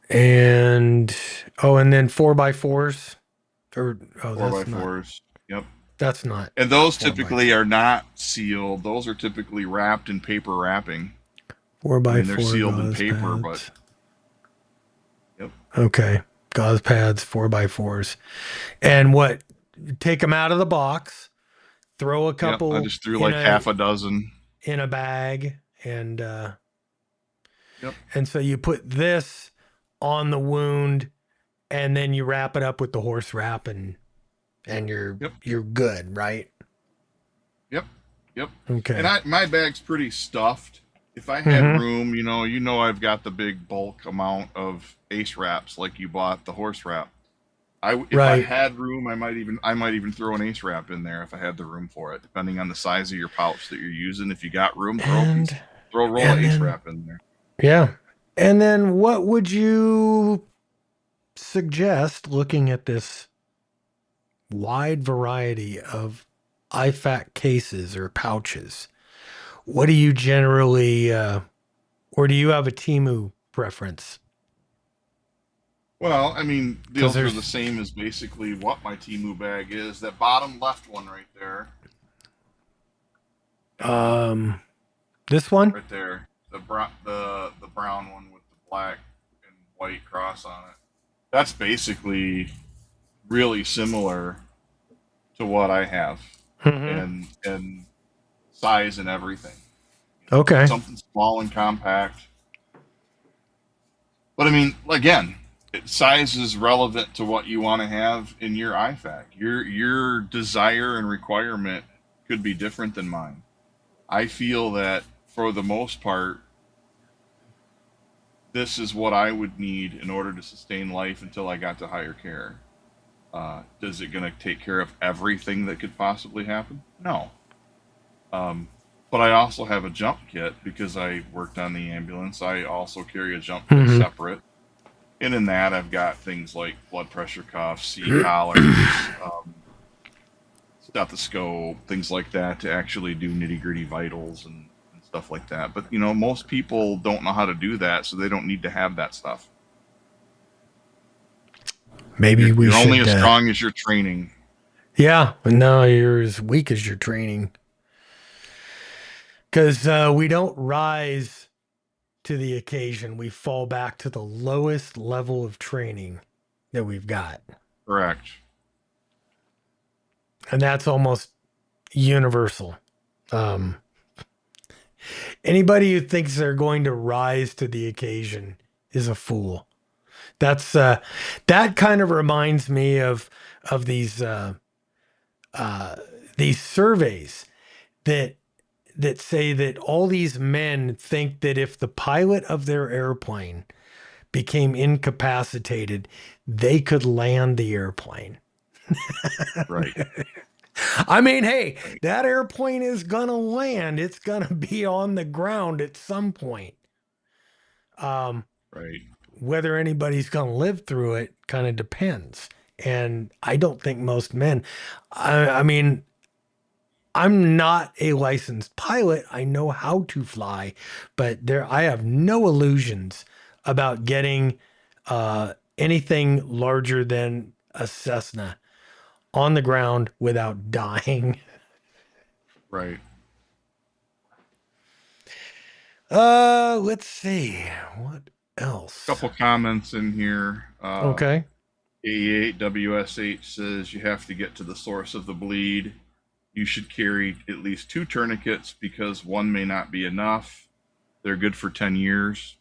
And then 4x4s or Four by fours. Yep. that's not. And those 4x4. typically are not sealed. Those are typically wrapped in paper wrapping. 4x4 I mean, they're sealed in gauze paper, pads. but yep. Okay. Gauze pads, 4x4s. And what? Take them out of the box, throw a Yep. couple I just threw like half a dozen in a bag, and Yep. and so you put this on the wound, and then you wrap it up with the horse wrap, and you're good, right? Yep. Okay. And my bag's pretty stuffed. If I had Mhm. room, you know I've got the big bulk amount of ace wraps like you bought the horse wrap. If I had room, I might even throw an ace wrap in there if I had the room for it, depending on the size of your pouch that you're using. If you got room, throw a roll of ace wrap in there. Yeah. And then what would you suggest looking at this wide variety of IFAK cases or pouches? What do you generally, or do you have a Timu preference? Well, I mean, those are the same as basically what my Timu bag is. That bottom left one right there. This one? Right there. The brown one with the black and white cross on it. That's basically really similar to what I have. Mhm. And size and everything. Okay. Something small and compact. But I mean, again, size is relevant to what you want to have in your IFAK. Your desire and requirement could be different than mine. I feel that for the most part, this is what I would need in order to sustain life until I got to higher care. Is it going to take care of everything that could possibly happen? No. But I also have a jump kit because I worked on the ambulance. I also carry a jump kit separate. And in that, I've got things like blood pressure cuffs, C-collars, stethoscope, things like that to actually do nitty-gritty vitals and stuff like that. But, most people don't know how to do that, so they don't need to have that stuff. Maybe you're only as strong as your training. Yeah, no, you're as weak as your training. Because we don't rise to the occasion. We fall back to the lowest level of training that we've got. Correct. And that's almost universal. Anybody who thinks they're going to rise to the occasion is a fool. That's that kind of reminds me of these surveys that say that all these men think that if the pilot of their airplane became incapacitated, they could land the airplane. Right. I mean, hey, that airplane is going to land. It's going to be on the ground at some point. Right. Whether anybody's going to live through it kind of depends. And I don't think most men, I mean, I'm not a licensed pilot. I know how to fly, but I have no illusions about getting anything larger than a Cessna on the ground without dying. Right. Let's see. What else? Couple comments in here. Okay. A8 WSH says you have to get to the source of the bleed. You should carry at least 2 tourniquets because one may not be enough. They're good for 10 years.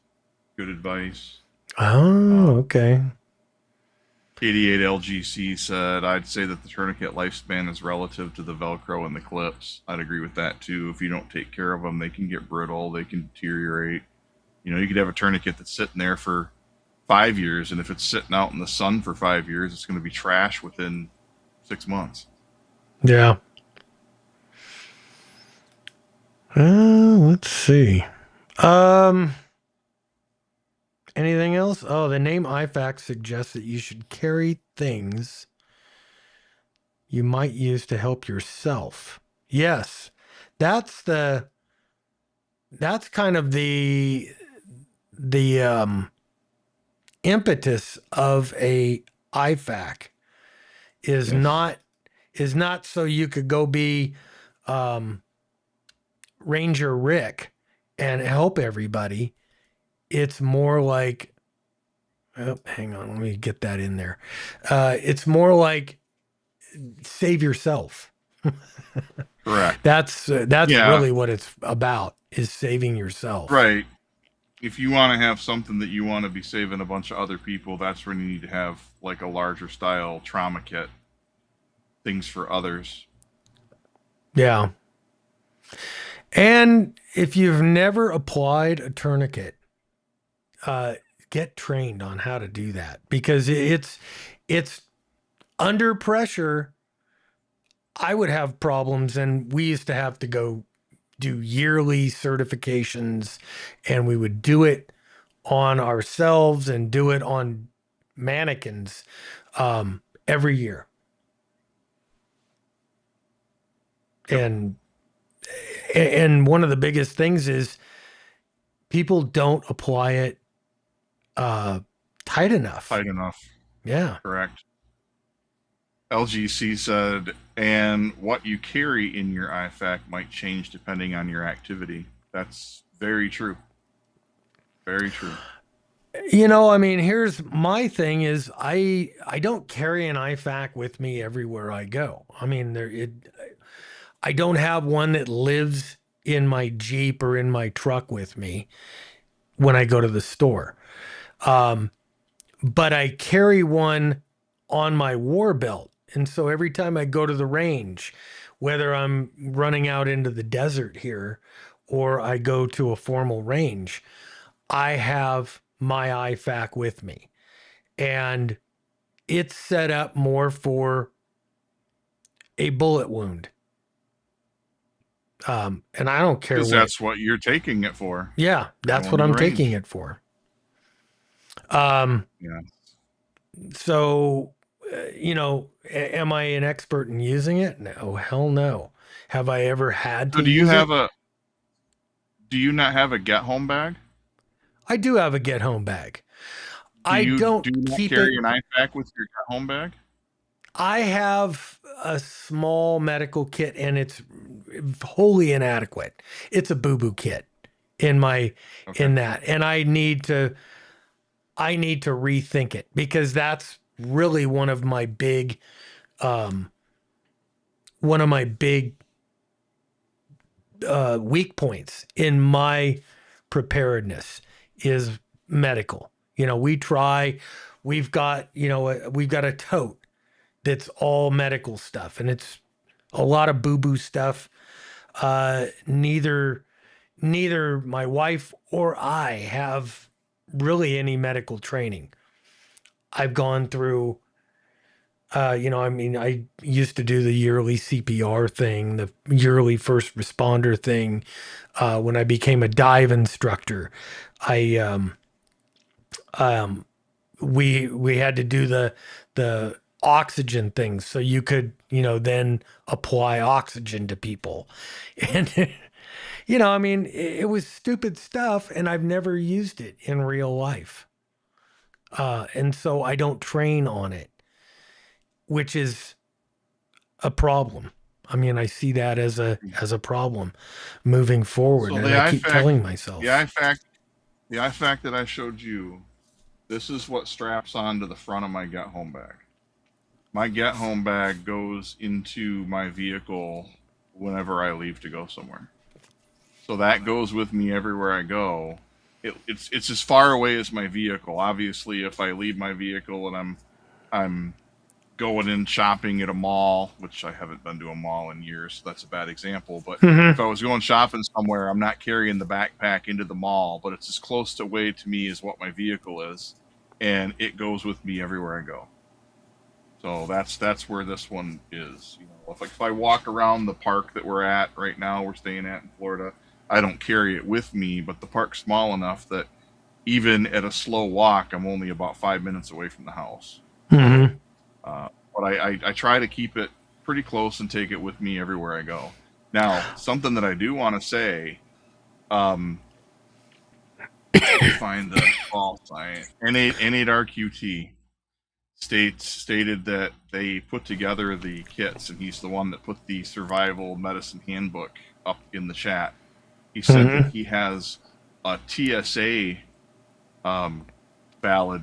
Good advice. Oh, okay. 88 LGC said, I'd say that the tourniquet lifespan is relative to the Velcro and the clips. I'd agree with that too. If you don't take care of them, they can get brittle, they can deteriorate. You could have a tourniquet that's sitting there for 5 years, and if it's sitting out in the sun for 5 years, it's going to be trash within 6 months. Yeah. Let's see. Anything else? Oh, the name IFAK suggests that you should carry things you might use to help yourself. Yes. That's kind of the impetus of a IFAK is Yes. not so you could go be Ranger Rick and help everybody. It's more like, oh, hang on, let me get that in there. It's more like save yourself. Correct. That's Yeah. really what it's about, is saving yourself. Right. If you want to have something that you want to be saving a bunch of other people, that's when you need to have like a larger style trauma kit. Things for others. Yeah. And if you've never applied a tourniquet, get trained on how to do that, because it's under pressure. I would have problems, and we used to have to go do yearly certifications, and we would do it on ourselves and do it on mannequins every year. Yep. And one of the biggest things is people don't apply it tight enough. Tight enough. Yeah. Correct. LGC said, and what you carry in your IFAK might change depending on your activity. That's very true. Very true. I mean, here's my thing is I don't carry an IFAK with me everywhere I go. I mean, I don't have one that lives in my Jeep or in my truck with me when I go to the store. But I carry one on my war belt. And so every time I go to the range, whether I'm running out into the desert here or I go to a formal range, I have my IFAK with me. And it's set up more for a bullet wound. And I don't care Because that's what you're taking it for. Yeah, that's what I'm taking it for. Yeah. So, am I an expert in using it? No, hell no. Have I ever had to use it? Do you not have a get home bag? I do have a get home bag. Do you don't not keep carry it. an IFAK with your get home bag? I have a small medical kit, and it's wholly inadequate. It's a boo-boo kit in that, and I need to rethink it, because that's really one of my big weak points in my preparedness is medical. We've got a tote that's all medical stuff, and it's a lot of boo-boo stuff. Neither my wife or I have really any medical training. I've gone through, I used to do the yearly CPR thing, the yearly first responder thing. When I became a dive instructor, we had to do the oxygen things, so you could, then apply oxygen to people. And, it was stupid stuff, and I've never used it in real life. And so I don't train on it, which is a problem. I mean, I see that as a problem moving forward. So and I keep telling myself. The IFAK that I showed you, this is what straps onto the front of my get home bag. My get home bag goes into my vehicle whenever I leave to go somewhere. So that goes with me everywhere I go. It's as far away as my vehicle. Obviously, if I leave my vehicle and I'm going in shopping at a mall, which I haven't been to a mall in years, so that's a bad example. But if I was going shopping somewhere, I'm not carrying the backpack into the mall, but it's as close to way to me as what my vehicle is, and it goes with me everywhere I go. So that's where this one is. You know, if I walk around the park that we're at right now, we're staying at in Florida, I don't carry it with me, but the park's small enough that even at a slow walk, I'm only about 5 minutes away from the house. Mm-hmm. So, but I try to keep it pretty close and take it with me everywhere I go. Now, something that I do want to say, let me find the call sign. N8RQT stated that they put together the kits, and he's the one that put the survival medicine handbook up in the chat. He said that he has a TSA valid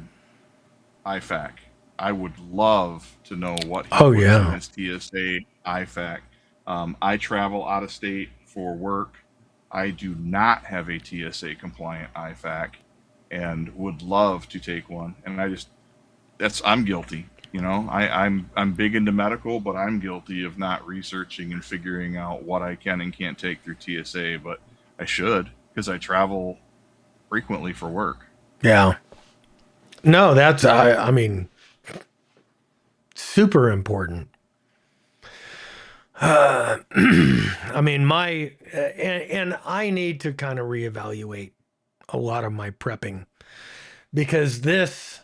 IFAK. I would love to know what he puts in his TSA IFAK. I travel out of state for work. I do not have a TSA compliant IFAK and would love to take one. And I'm guilty. You know, I'm big into medical, but I'm guilty of not researching and figuring out what I can and can't take through TSA, but I should, because I travel frequently for work. Yeah. No, that's, I mean, super important. I mean, and I need to kind of reevaluate a lot of my prepping, because this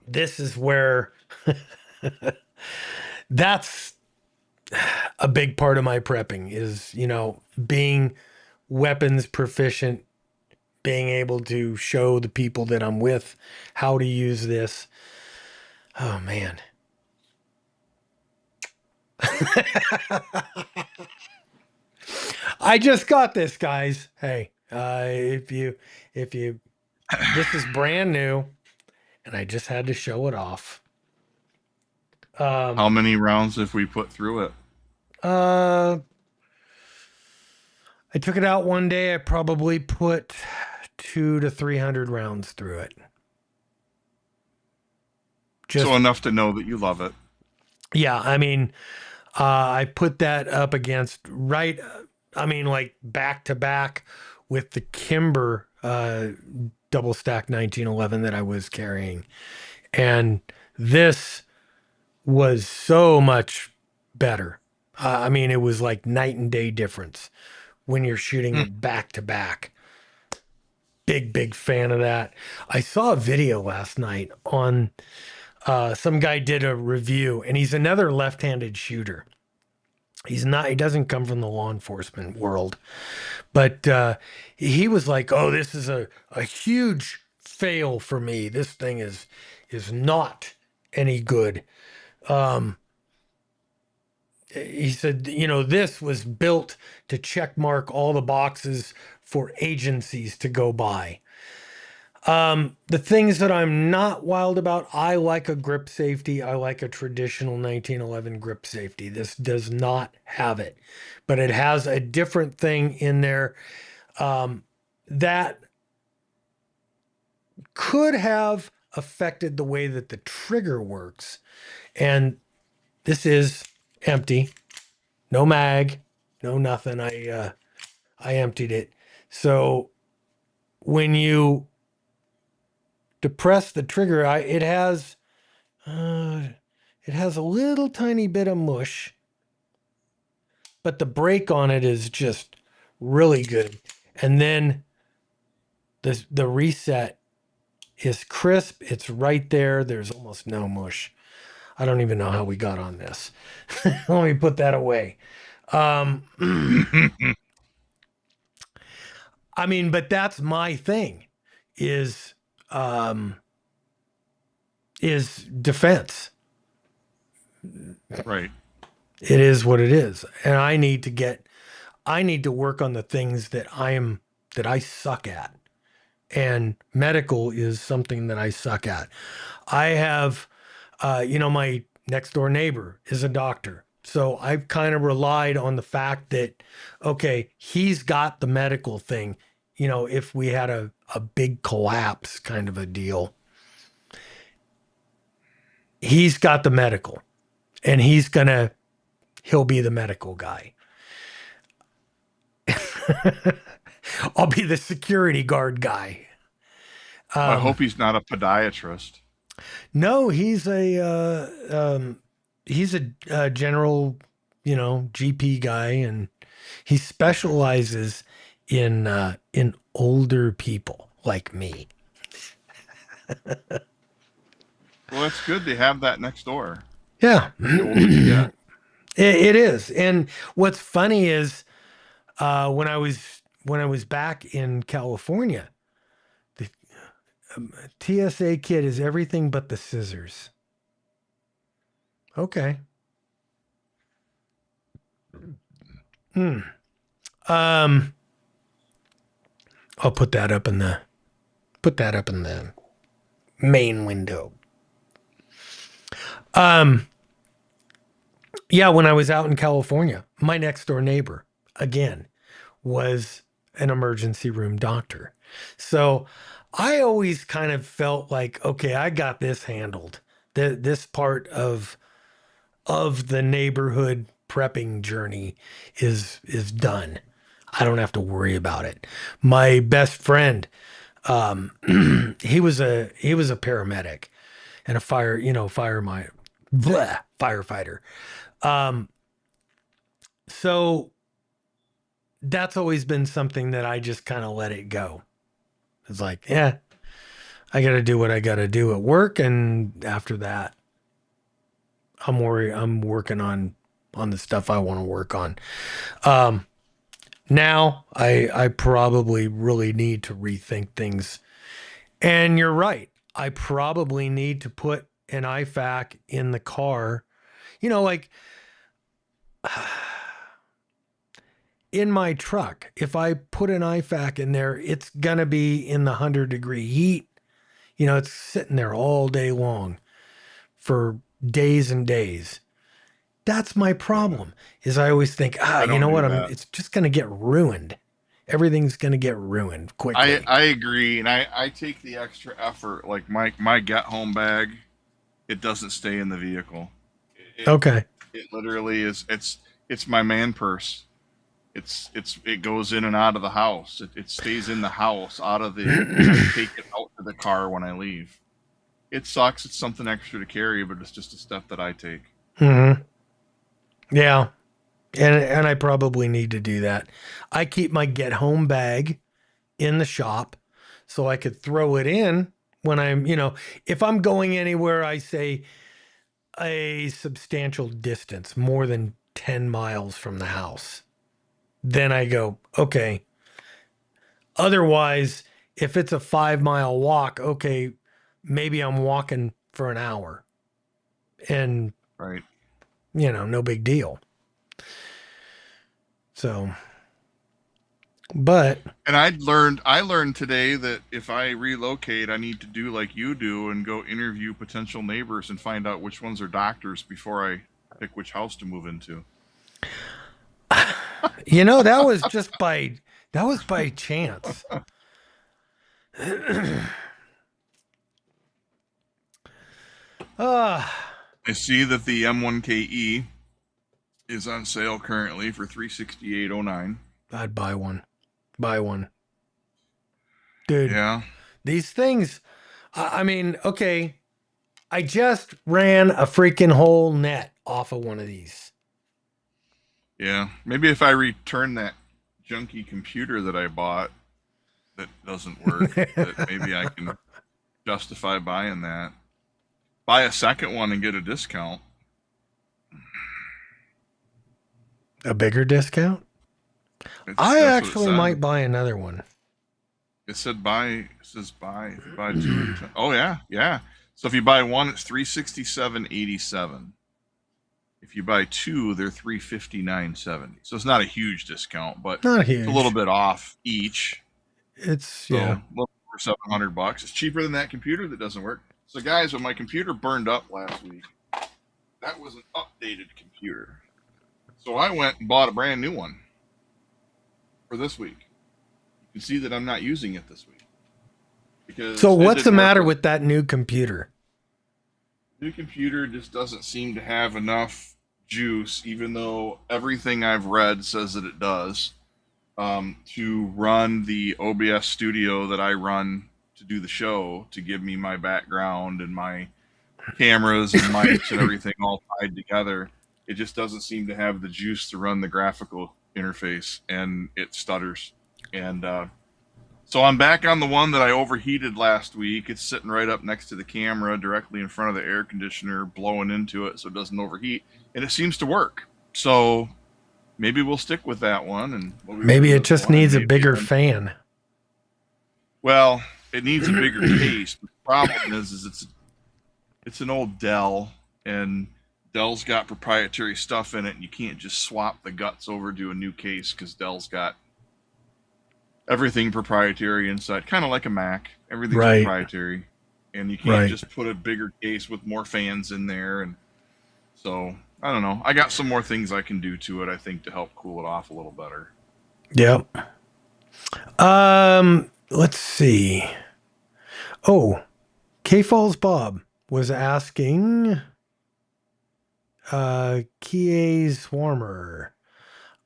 is where that's a big part of my prepping is, you know, being weapons proficient, being able to show the people that I'm with how to use this. Oh man. I just got this, guys. Hey, if you this is brand new and I just had to show it off. How many rounds have we put through it? I took it out one day. I probably put 200 to 300 rounds through it. So enough to know that you love it. Yeah, I mean, I put that up against like back to back with the Kimber double stack 1911 that I was carrying. And this was so much better. I mean, it was like night and day difference when you're shooting it back to back. Big fan of that. I saw a video last night on some guy did a review, and he's another left-handed shooter. He doesn't come from the law enforcement world, but he was like, "Oh, this is a huge fail for me. This thing is not any good." He said, "You know, this was built to check mark all the boxes for agencies to go by." The things that I'm not wild about, I like a grip safety. I like a traditional 1911 grip safety. This does not have it, but it has a different thing in there that could have affected the way that the trigger works. And this is empty, no mag, no nothing. I emptied it. So when you depress the trigger, it has a little tiny bit of mush, but the brake on it is just really good. And then the reset is crisp. It's right there. There's almost no mush. I don't even know how we got on this. Let me put that away. I mean, but that's my thing is defense. Right. It is what it is. And I need to work on the things that I suck at. And medical is something that I suck at. I have, my next door neighbor is a doctor. So I've kind of relied on the fact that, okay, he's got the medical thing, you know, if we had a big collapse kind of a deal. he's got the medical, and he'll be the medical guy. I'll be the security guard guy. I hope he's not a podiatrist. No, he's a general, GP guy, and he specializes in older people like me. Well, that's good. They have that next door. Yeah, The older you get. it is. And what's funny is when I was back in California, the TSA kid is everything but the scissors. Okay. Um, I'll put that up in the main window. Yeah, when I was out in California, my next door neighbor again was an emergency room doctor. So I always kind of felt like, okay, I got this handled. This part of the neighborhood prepping journey is done. I don't have to worry about it. My best friend, he was a paramedic and a firefighter. So that's always been something that I just kind of let it go. It's like, yeah, I got to do what I got to do at work, and after that, I'm working on the stuff I want to work on. Now I probably really need to rethink things. And you're right. I probably need to put an IFAK in the car. Like in my truck, if I put an IFAK in there, it's going to be in the 100-degree heat. It's sitting there all day long for days and days. That's my problem. Is I always think, you know what? It's just going to get ruined. Everything's going to get ruined quickly. I agree, and I take the extra effort. Like my get home bag, it doesn't stay in the vehicle. Okay. It literally is. It's my man purse. It goes in and out of the house. It stays in the house. I take it out to the car when I leave. It sucks. It's something extra to carry, but it's just a step that I take. Mm-hmm. Yeah. And I probably need to do that. I keep my get home bag in the shop so I could throw it in when I'm, if I'm going anywhere, I say a substantial distance, more than 10 miles from the house. Then I go, okay. Otherwise, if it's a 5-mile walk, okay, maybe I'm walking for an hour. And, right. No big deal. So, but. And I learned today that if I relocate, I need to do like you do and go interview potential neighbors and find out which ones are doctors before I pick which house to move into. That was just by chance. I see that the M1KE is on sale currently for $368.09. I'd buy one. Dude. Yeah. These things, I mean, okay, I just ran a freaking whole net off of one of these. Yeah. Maybe if I return that junky computer that I bought that doesn't work, that maybe I can justify buying that. Buy a second one and get a discount. A bigger discount? I actually might buy another one. It says buy. If you buy two. Oh yeah. So if you buy one, it's $367.87. If you buy two, they're $359.70. So it's not a huge discount, but it's a little bit off each. It's a little over $700. It's cheaper than that computer that doesn't work. So guys, when my computer burned up last week, that was an updated computer. So I went and bought a brand new one for this week. You can see that I'm not using it this week. So what's the matter with that new computer? New computer just doesn't seem to have enough juice, even though everything I've read says that it does, to run the OBS studio that I run to do the show, to give me my background and my cameras and mics and everything all tied together. It just doesn't seem to have the juice to run the graphical interface, and it stutters. And so I'm back on the one that I overheated last week. It's sitting right up next to the camera, directly in front of the air conditioner, blowing into it so it doesn't overheat, and it seems to work. So maybe we'll stick with that one, and we'll Maybe it just needs a bigger fan. Well, it needs a bigger case. But the problem is it's an old Dell, and Dell's got proprietary stuff in it, and you can't just swap the guts over to a new case because Dell's got everything proprietary inside, kind of like a Mac. Everything's Right. proprietary, and you can't just put a bigger case with more fans in there. And so I don't know. I got some more things I can do to it, I think, to help cool it off a little better. Yep. Let's see. Oh, K Falls Bob was asking Kie's Warmer.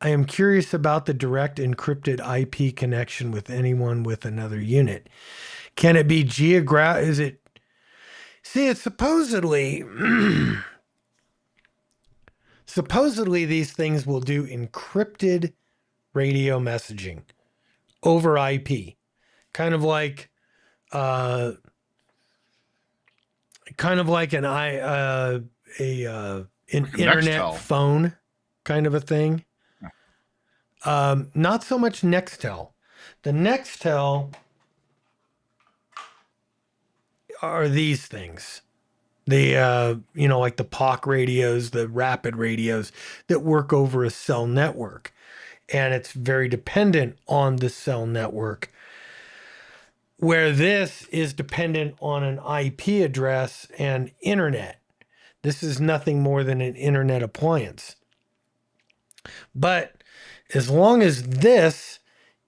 I am curious about the direct encrypted IP connection with anyone with another unit. Can it be is it? See, it's supposedly these things will do encrypted radio messaging over IP, kind of like an internet Nextel. phone kind of a thing. Not so much Nextel. The Nextel are these things. The like the POC radios, the rapid radios that work over a cell network. And it's very dependent on the cell network. Where this is dependent on an IP address and internet. This is nothing more than an internet appliance. But as long as this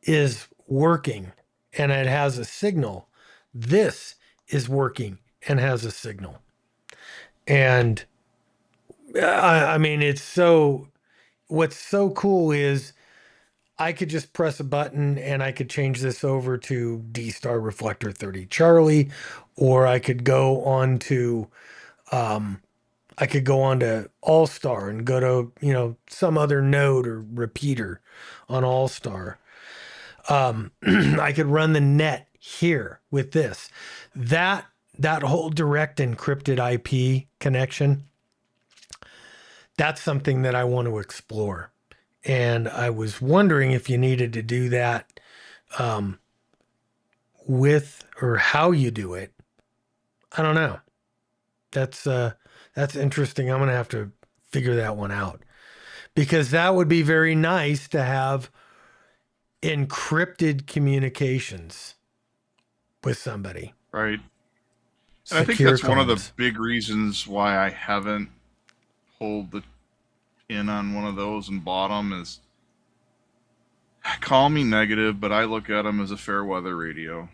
is working and it has a signal, this is working and has a signal. And I mean, what's so cool is I could just press a button and I could change this over to D-Star Reflector 30 Charlie, or I could go on to All-Star and go to, some other node or repeater on All-Star. I could run the net here with this. That whole direct encrypted IP connection, that's something that I want to explore. And I was wondering if you needed to do that with or how you do it. I don't know. That's interesting. I'm going to have to figure that one out, because that would be very nice to have encrypted communications with somebody. Right. And I think that's one of the big reasons why I haven't pulled the pin on one of those and bought them is, call me negative, but I look at them as a fair weather radio.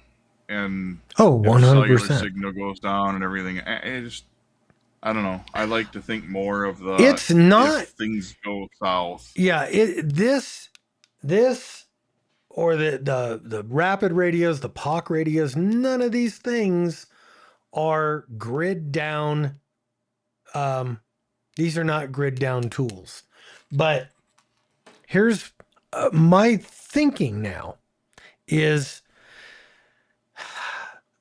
And 100%. Cellular signal goes down and everything. I don't know. I like to think more of the it's not if things go south. Yeah, this or the rapid radios, the POC radios, none of these things are grid down. These are not grid down tools. But here's my thinking now is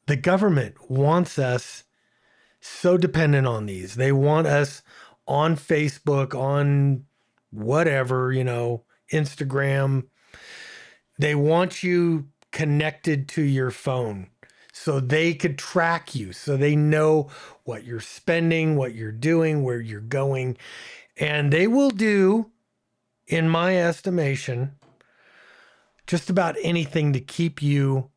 the government wants us so dependent on these. They want us on Facebook, on whatever, Instagram. They want you connected to your phone so they could track you, so they know what you're spending, what you're doing, where you're going. And they will do, in my estimation, just about anything to keep you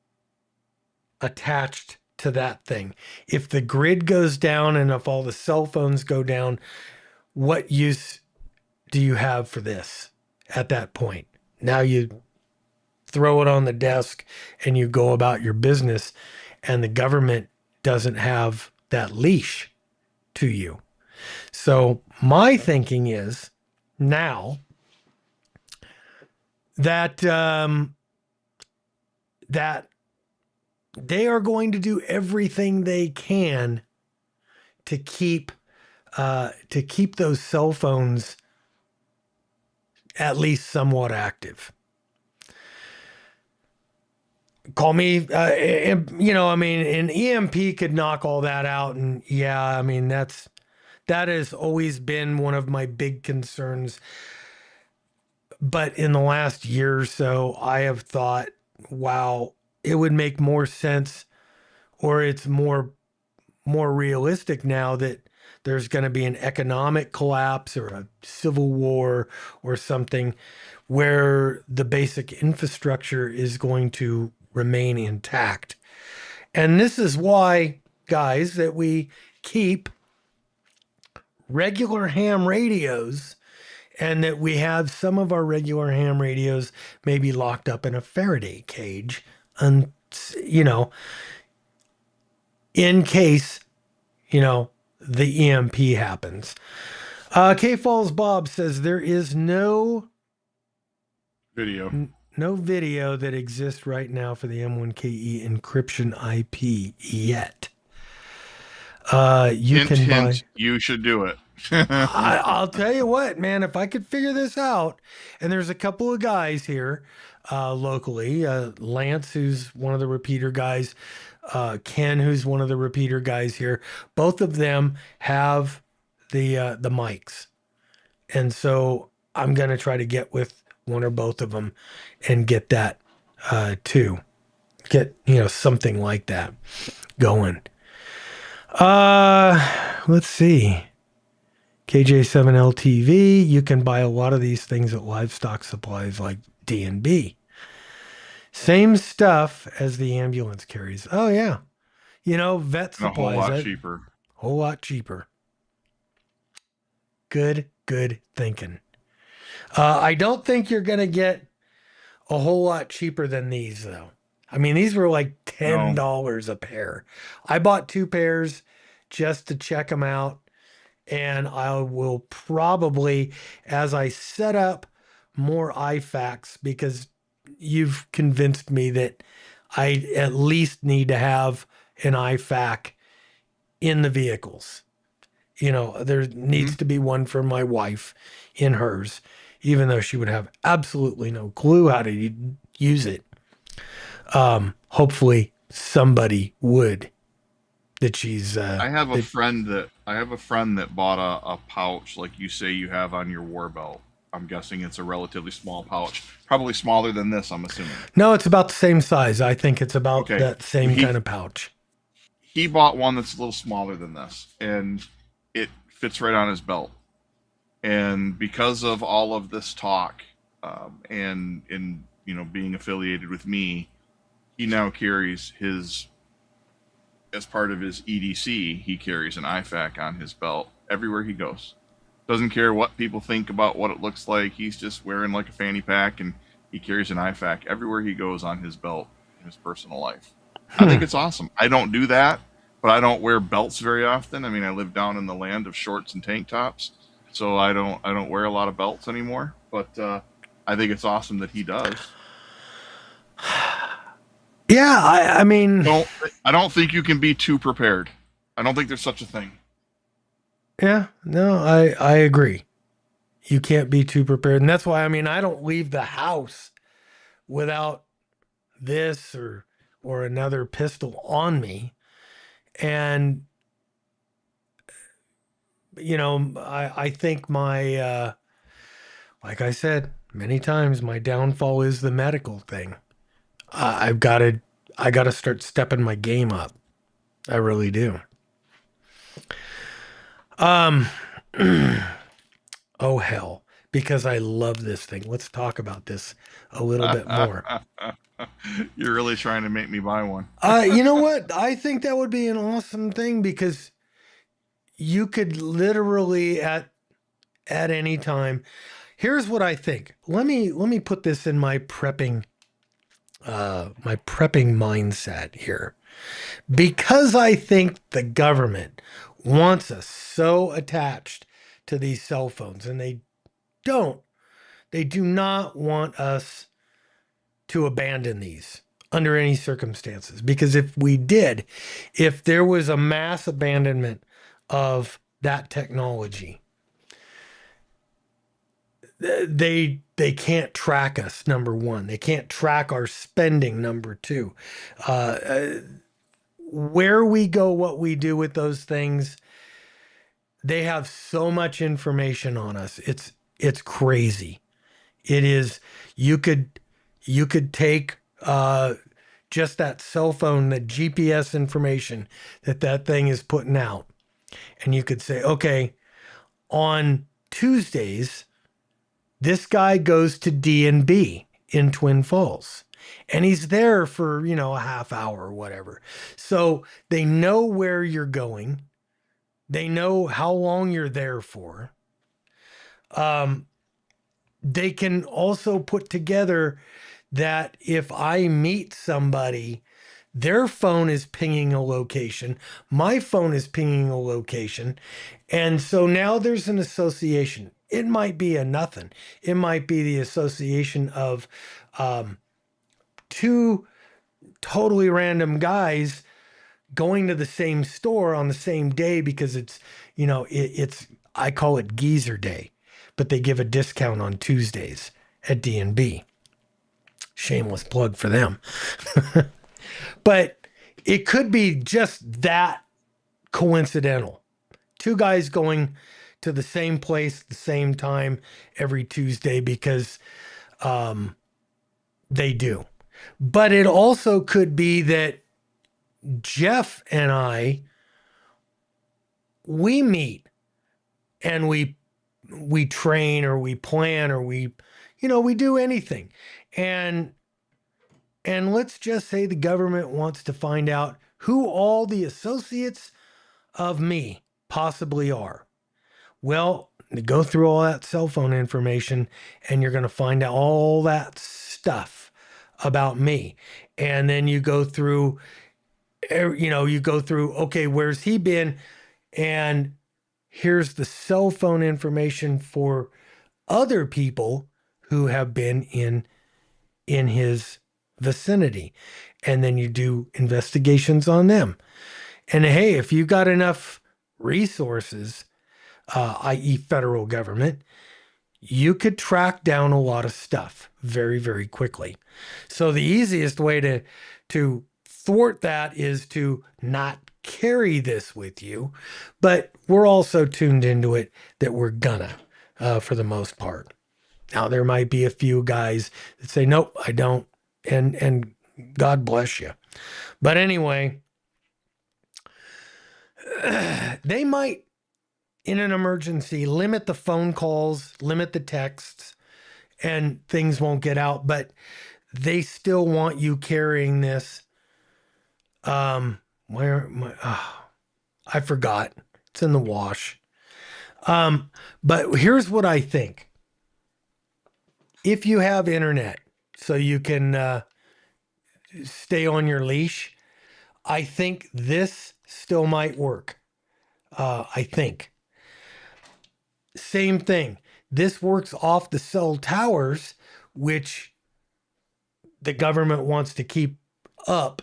attached to that thing. If the grid goes down and if all the cell phones go down, what use do you have for this at that point? Now you throw it on the desk and you go about your business, and the government doesn't have that leash to you. So my thinking is now that that they are going to do everything they can to keep those cell phones at least somewhat active. Call me, I mean, an EMP could knock all that out, and yeah, I mean that has always been one of my big concerns. But in the last year or so, I have thought, wow, it would make more sense, or it's more realistic now that there's going to be an economic collapse or a civil war or something where the basic infrastructure is going to remain intact. And this is why, guys, that we keep regular ham radios, and that we have some of our regular ham radios maybe locked up in a Faraday cage, and in case the EMP happens. K Falls Bob says there is no Video. video that exists right now for the M1KE encryption IP yet. You can buy. You should do it. I'll tell you what, man, if I could figure this out, and there's a couple of guys here locally, Lance, who's one of the repeater guys, Ken, who's one of the repeater guys here, both of them have the mics. And so I'm going to try to get with one or both of them and get that too. Get, something like that going. Let's see. KJ7LTV, you can buy a lot of these things at livestock supplies like D&B. Same stuff as the ambulance carries. Oh, yeah. Vet supplies. A whole lot cheaper. Whole lot cheaper. Good thinking. I don't think you're going to get a whole lot cheaper than these, though. I mean, these were like $10 a pair. I bought 2 pairs just to check them out. And I will probably, as I set up more IFAKs, because you've convinced me that I at least need to have an IFAK in the vehicles. There needs to be one for my wife in hers, even though she would have absolutely no clue how to use it. Hopefully somebody would. That she's. I have a friend that bought a pouch like you say you have on your war belt. I'm guessing it's a relatively small pouch, probably smaller than this. I'm assuming. No, it's about the same size. I think it's about that same kind of pouch. He bought one that's a little smaller than this, and it fits right on his belt. And because of all of this talk, and in being affiliated with me, he now carries his. As part of his EDC, he carries an IFAK on his belt everywhere he goes. Doesn't care what people think about what it looks like. He's just wearing like a fanny pack, and he carries an IFAK everywhere he goes on his belt in his personal life. I think it's awesome. I don't do that, but I don't wear belts very often. I mean, I live down in the land of shorts and tank tops, so I don't wear a lot of belts anymore. But I think it's awesome that he does. Yeah, I mean... I don't think you can be too prepared. I don't think there's such a thing. Yeah, no, I agree. You can't be too prepared. And that's why, I mean, I don't leave the house without this or another pistol on me. And, I think my... like I said many times, my downfall is the medical thing. I got to start stepping my game up. I really do. Oh hell, because I love this thing. Let's talk about this a little bit more. You're really trying to make me buy one. You know what? I think that would be an awesome thing, because you could literally at any time. Here's what I think. Let me put this in my prepping mindset here, because I think the government wants us so attached to these cell phones, and they do not want us to abandon these under any circumstances. Because if there was a mass abandonment of that technology, they can't track us, number one. They can't track our spending, number two. Where we go, what we do with those things, they have so much information on us. It's crazy. It is. You could take just that cell phone, the GPS information that thing is putting out, and you could say, okay, on Tuesdays, this guy goes to D&B in Twin Falls, and he's there for a half hour or whatever. So they know where you're going. They know how long you're there for. They can also put together that if I meet somebody, their phone is pinging a location, my phone is pinging a location. And so now there's an association. It might be a nothing. It might be the association of two totally random guys going to the same store on the same day because it's I call it geezer day, but they give a discount on Tuesdays at D&B. Shameless plug for them. But it could be just that coincidental. Two guys going to the same place, the same time every Tuesday because they do. But it also could be that Jeff and we meet and we train or we plan or we do anything. And let's just say the government wants to find out who all the associates of me possibly are. Well, you go through all that cell phone information and you're going to find out all that stuff about me. And then you go through, okay, where's he been? And here's the cell phone information for other people who have been in his vicinity. And then you do investigations on them. And hey, if you got enough resources, i.e. federal government, you could track down a lot of stuff very, very quickly. So the easiest way to thwart that is to not carry this with you, but we're also tuned into it that we're gonna, for the most part. Now there might be a few guys that say, nope, I don't. And God bless you. But anyway, they might, in an emergency, limit the phone calls, limit the texts, and things won't get out. But they still want you carrying this. I forgot. It's in the wash. But here's what I think. If you have internet, so you can stay on your leash, I think this still might work. I think. Same thing. This works off the cell towers, which the government wants to keep up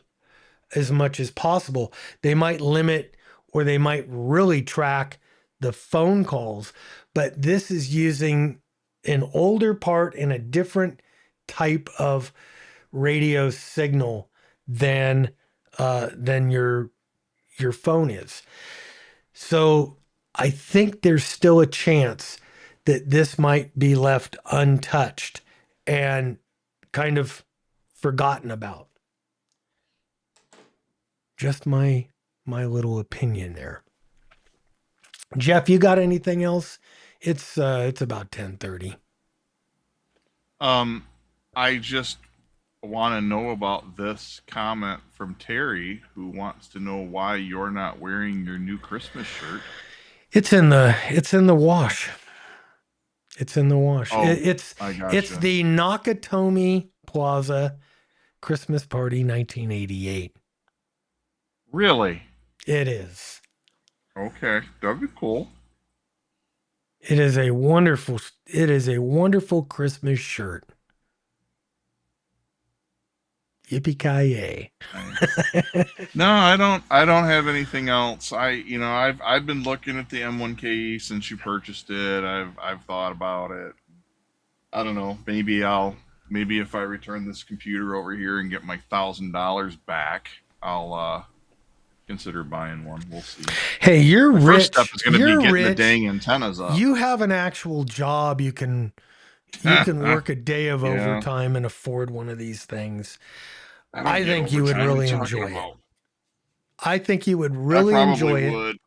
as much as possible. They might limit or they might really track the phone calls, but this is using an older part and a different type of radio signal than your phone is. So I think there's still a chance that this might be left untouched and kind of forgotten about. Just my little opinion there. Jeff, you got anything else? It's about 10:30. I just want to know about this comment from Terry, who wants to know why you're not wearing your new Christmas shirt. It's in the wash. It's in the wash. Oh, It's I gotcha. It's the Nakatomi Plaza Christmas Party 1988. Really? It is. Okay, that'd be cool. It is a wonderful Christmas shirt. Yippee-ki-yay. Nice. No, I don't have anything else. I've been looking at the M1KE since you purchased it. I've thought about it. I don't know. Maybe if I return this computer over here and get my $1,000 back, I'll consider buying one. We'll see. Hey, you're The first step rich. is going to be You're getting the rich. dang antennas up. You have an actual job. You can work a day of Yeah. overtime and afford one of these things. don't I get think you would overtime. What are really you talking enjoy it. about? I think you would I really probably enjoy it. would.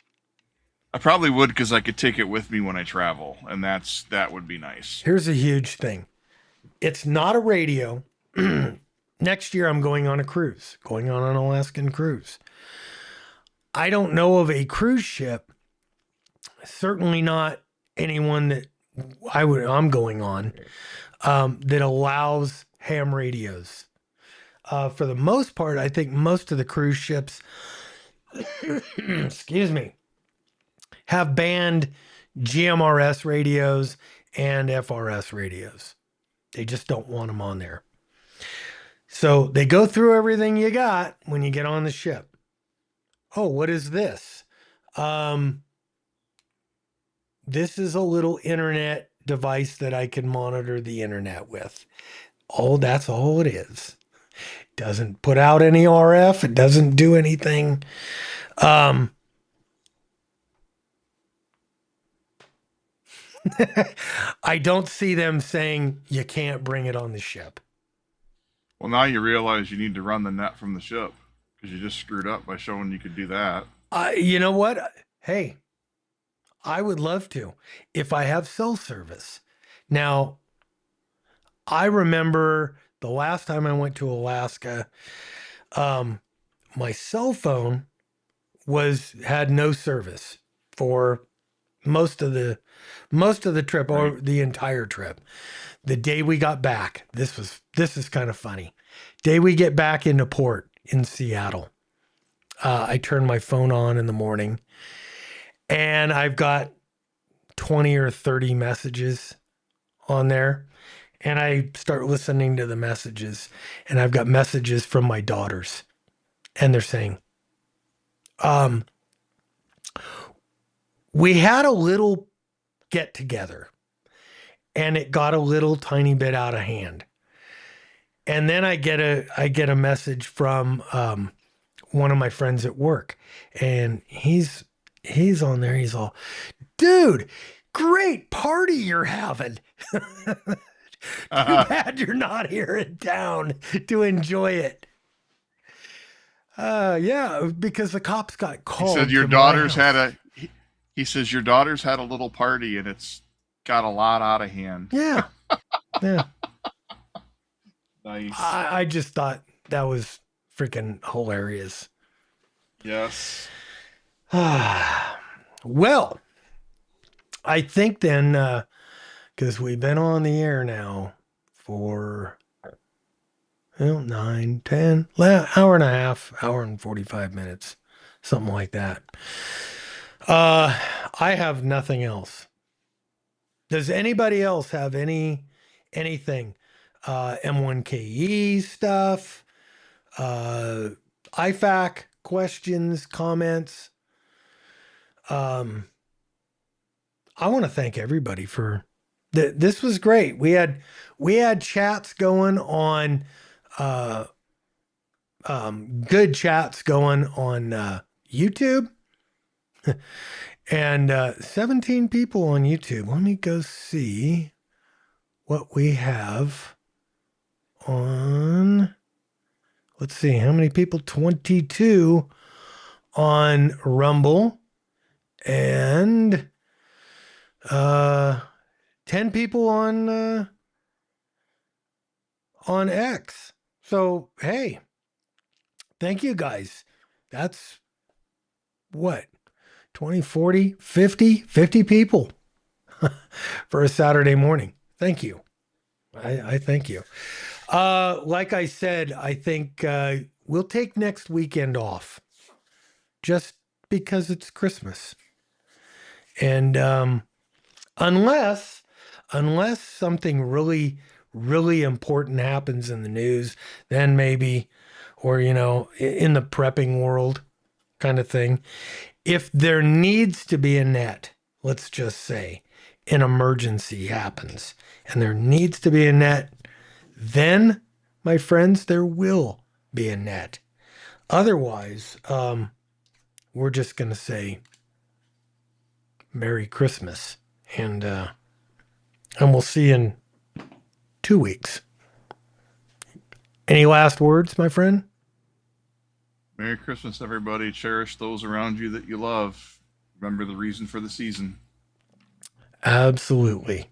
I probably would because I could take it with me when I travel, and that would be nice. Here's a huge thing. It's not a radio. Next year, I'm going on a cruise, going on an Alaskan cruise. I don't know of a cruise ship, certainly not anyone that I'm going on, that allows ham radios. For the most part, I think most of the cruise ships, excuse me, have banned GMRS radios and FRS radios. They just don't want them on there. So they go through everything you got when you get on the ship. Oh, what is this? This is a little internet device that I can monitor the internet with. Oh, that's all it is. Doesn't put out any RF. It doesn't do anything. I don't see them saying you can't bring it on the ship. Well, now you realize you need to run the net from the ship because you just screwed up by showing you could do that. You know what? Hey, I would love to if I have cell service. Now, I remember the last time I went to Alaska, my cell phone had no service for most of the trip, or Right. the entire trip. The day we got back, this is kind of funny. Day we get back into port in Seattle, I turn my phone on in the morning, and I've got 20 or 30 messages on there. And I start listening to the messages, and I've got messages from my daughters, and they're saying, we had a little get together and it got a little tiny bit out of hand. And then I get a message from one of my friends at work, and he's on there. He's all, dude, great party you're having. Too bad you're not here in town to enjoy it. Yeah, because the cops got called. He said your daughters had he says your daughters had a little party and it's got a lot out of hand. Yeah. Yeah. Nice. I just thought that was freaking hilarious. Yes. Well, I think then, because we've been on the air now for 9, 10, hour and a half, hour and 45 minutes, something like that. I have nothing else. Does anybody else have anything? M1KE stuff, IFAK questions, comments. I want to thank everybody for this was great. We had chats going on, good chats going on YouTube, and 17 people on YouTube. Let me go see what we have on. Let's see how many people. 22 on Rumble, and 10 people on X. So hey, thank you guys. That's what, 20, 40, 50 people for a Saturday morning. Thank you. I thank you. Like I said, I think we'll take next weekend off. Just because it's Christmas. And unless something really, really important happens in the news, then maybe, or, you know, in the prepping world kind of thing. If there needs to be a net, let's just say an emergency happens and there needs to be a net, then, my friends, there will be a net. Otherwise, we're just going to say Merry Christmas and we'll see you in 2 weeks. Any last words, my friend? Merry Christmas, everybody. Cherish those around you that you love. Remember the reason for the season. Absolutely.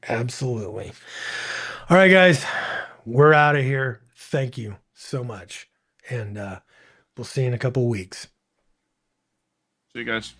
Absolutely. All right, guys, we're out of here. Thank you so much. And we'll see you in a couple of weeks. See you guys.